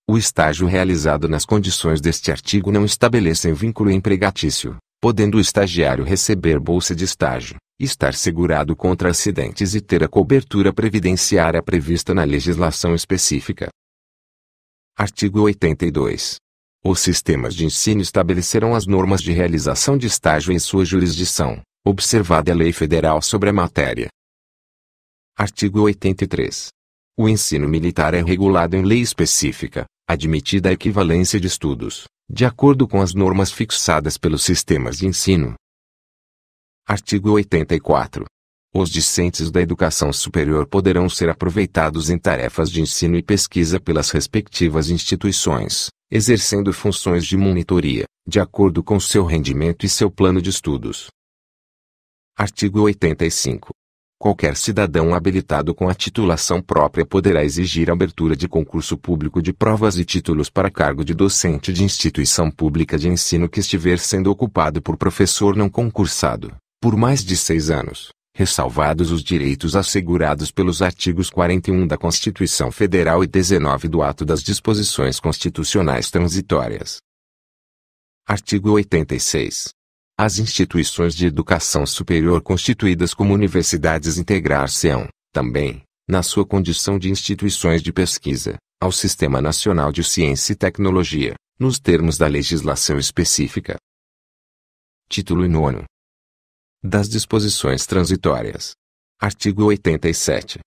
B: O estágio realizado nas condições deste artigo não estabelece vínculo empregatício, podendo o estagiário receber bolsa de estágio, estar segurado contra acidentes e ter a cobertura previdenciária prevista na legislação específica. Artigo 82. Os sistemas de ensino estabelecerão as normas de realização de estágio em sua jurisdição, observada a lei federal sobre a matéria. Artigo 83. O ensino militar é regulado em lei específica, admitida a equivalência de estudos, de acordo com as normas fixadas pelos sistemas de ensino. Artigo 84. Os discentes da educação superior poderão ser aproveitados em tarefas de ensino e pesquisa pelas respectivas instituições, exercendo funções de monitoria, de acordo com seu rendimento e seu plano de estudos. Artigo 85. Qualquer cidadão habilitado com a titulação própria poderá exigir a abertura de concurso público de provas e títulos para cargo de docente de instituição pública de ensino que estiver sendo ocupado por professor não concursado, por mais de 6 anos, ressalvados os direitos assegurados pelos artigos 41 da Constituição Federal e 19 do Ato das Disposições Constitucionais Transitórias. Artigo 86. As instituições de educação superior constituídas como universidades integrar-se-ão, também, na sua condição de instituições de pesquisa, ao Sistema Nacional de Ciência e Tecnologia, nos termos da legislação específica. Título 9. Das disposições transitórias. Artigo 87.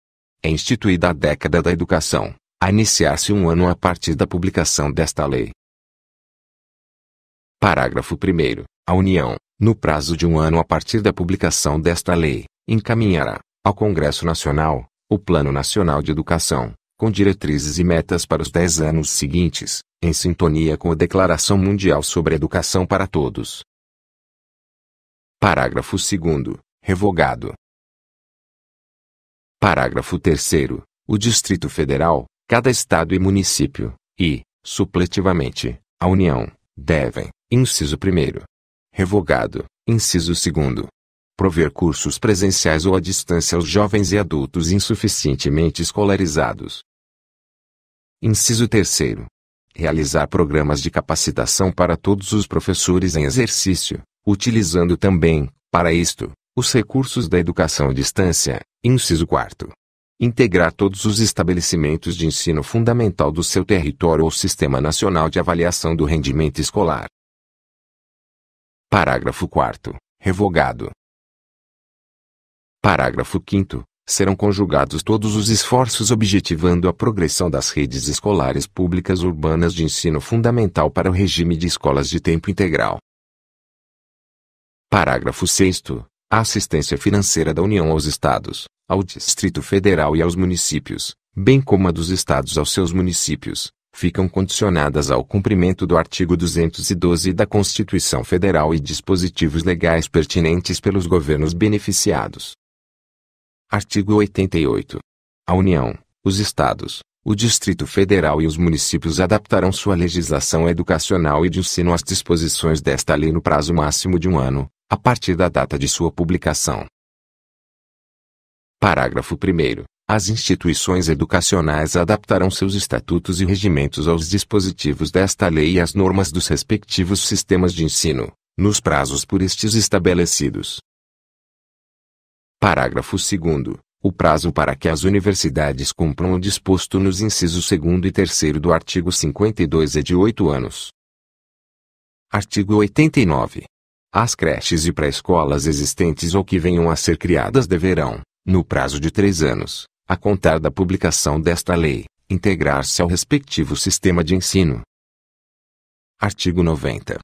B: É instituída a década da educação, a iniciar-se 1 ano a partir da publicação desta lei. Parágrafo 1º. A União, no prazo de 1 ano a partir da publicação desta lei, encaminhará, ao Congresso Nacional, o Plano Nacional de Educação, com diretrizes e metas para os 10 anos seguintes, em sintonia com a Declaração Mundial sobre a Educação para Todos. Parágrafo 2º. Revogado. Parágrafo 3º. O Distrito Federal, cada Estado e município, e, supletivamente, a União, devem, inciso 1º. Revogado, inciso 2º. Prover cursos presenciais ou à distância aos jovens e adultos insuficientemente escolarizados. Inciso 3º. Realizar programas de capacitação para todos os professores em exercício, utilizando também, para isto, os recursos da educação à distância. Inciso 4º. Integrar todos os estabelecimentos de ensino fundamental do seu território ao Sistema Nacional de Avaliação do Rendimento Escolar. Parágrafo 4º. Revogado. Parágrafo 5º. Serão conjugados todos os esforços objetivando a progressão das redes escolares públicas urbanas de ensino fundamental para o regime de escolas de tempo integral. Parágrafo 6º. A assistência financeira da União aos Estados, ao Distrito Federal e aos municípios, bem como a dos Estados aos seus municípios, ficam condicionadas ao cumprimento do artigo 212 da Constituição Federal e dispositivos legais pertinentes pelos governos beneficiados. Artigo 88. A União, os Estados, o Distrito Federal e os municípios adaptarão sua legislação educacional e de ensino às disposições desta lei no prazo máximo de 1 ano, a partir da data de sua publicação. Parágrafo 1º. As instituições educacionais adaptarão seus estatutos e regimentos aos dispositivos desta lei e às normas dos respectivos sistemas de ensino, nos prazos por estes estabelecidos. Parágrafo 2º. O prazo para que as universidades cumpram o disposto nos incisos 2º e 3º do artigo 52 é de 8 anos. Artigo 89. As creches e pré-escolas existentes ou que venham a ser criadas deverão, no prazo de 3 anos, a contar da publicação desta lei, integrar-se ao respectivo sistema de ensino. Artigo 90.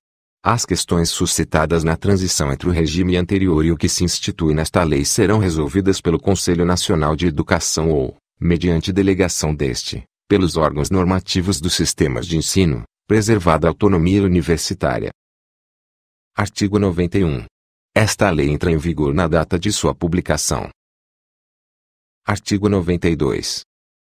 B: As questões suscitadas na transição entre o regime anterior e o que se institui nesta lei serão resolvidas pelo Conselho Nacional de Educação ou, mediante delegação deste, pelos órgãos normativos dos sistemas de ensino, preservada a autonomia universitária. Artigo 91. Esta lei entra em vigor na data de sua publicação. Artigo 92.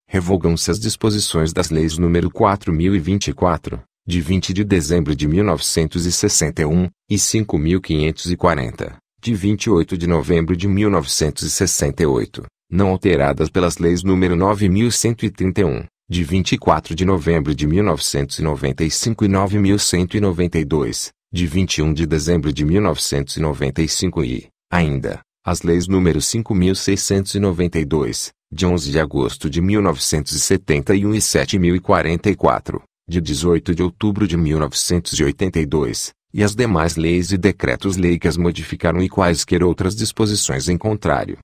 B: Revogam-se as disposições das leis nº 4024, de 20 de dezembro de 1961, e 5.540, de 28 de novembro de 1968, não alteradas pelas leis nº 9.131, de 24 de novembro de 1995 e 9.192, de 21 de dezembro de 1995 e, ainda, as leis nº 5.692, de 11 de agosto de 1971 e 7.044, de 18 de outubro de 1982, e as demais leis e decretos-lei que as modificaram e quaisquer outras disposições em contrário.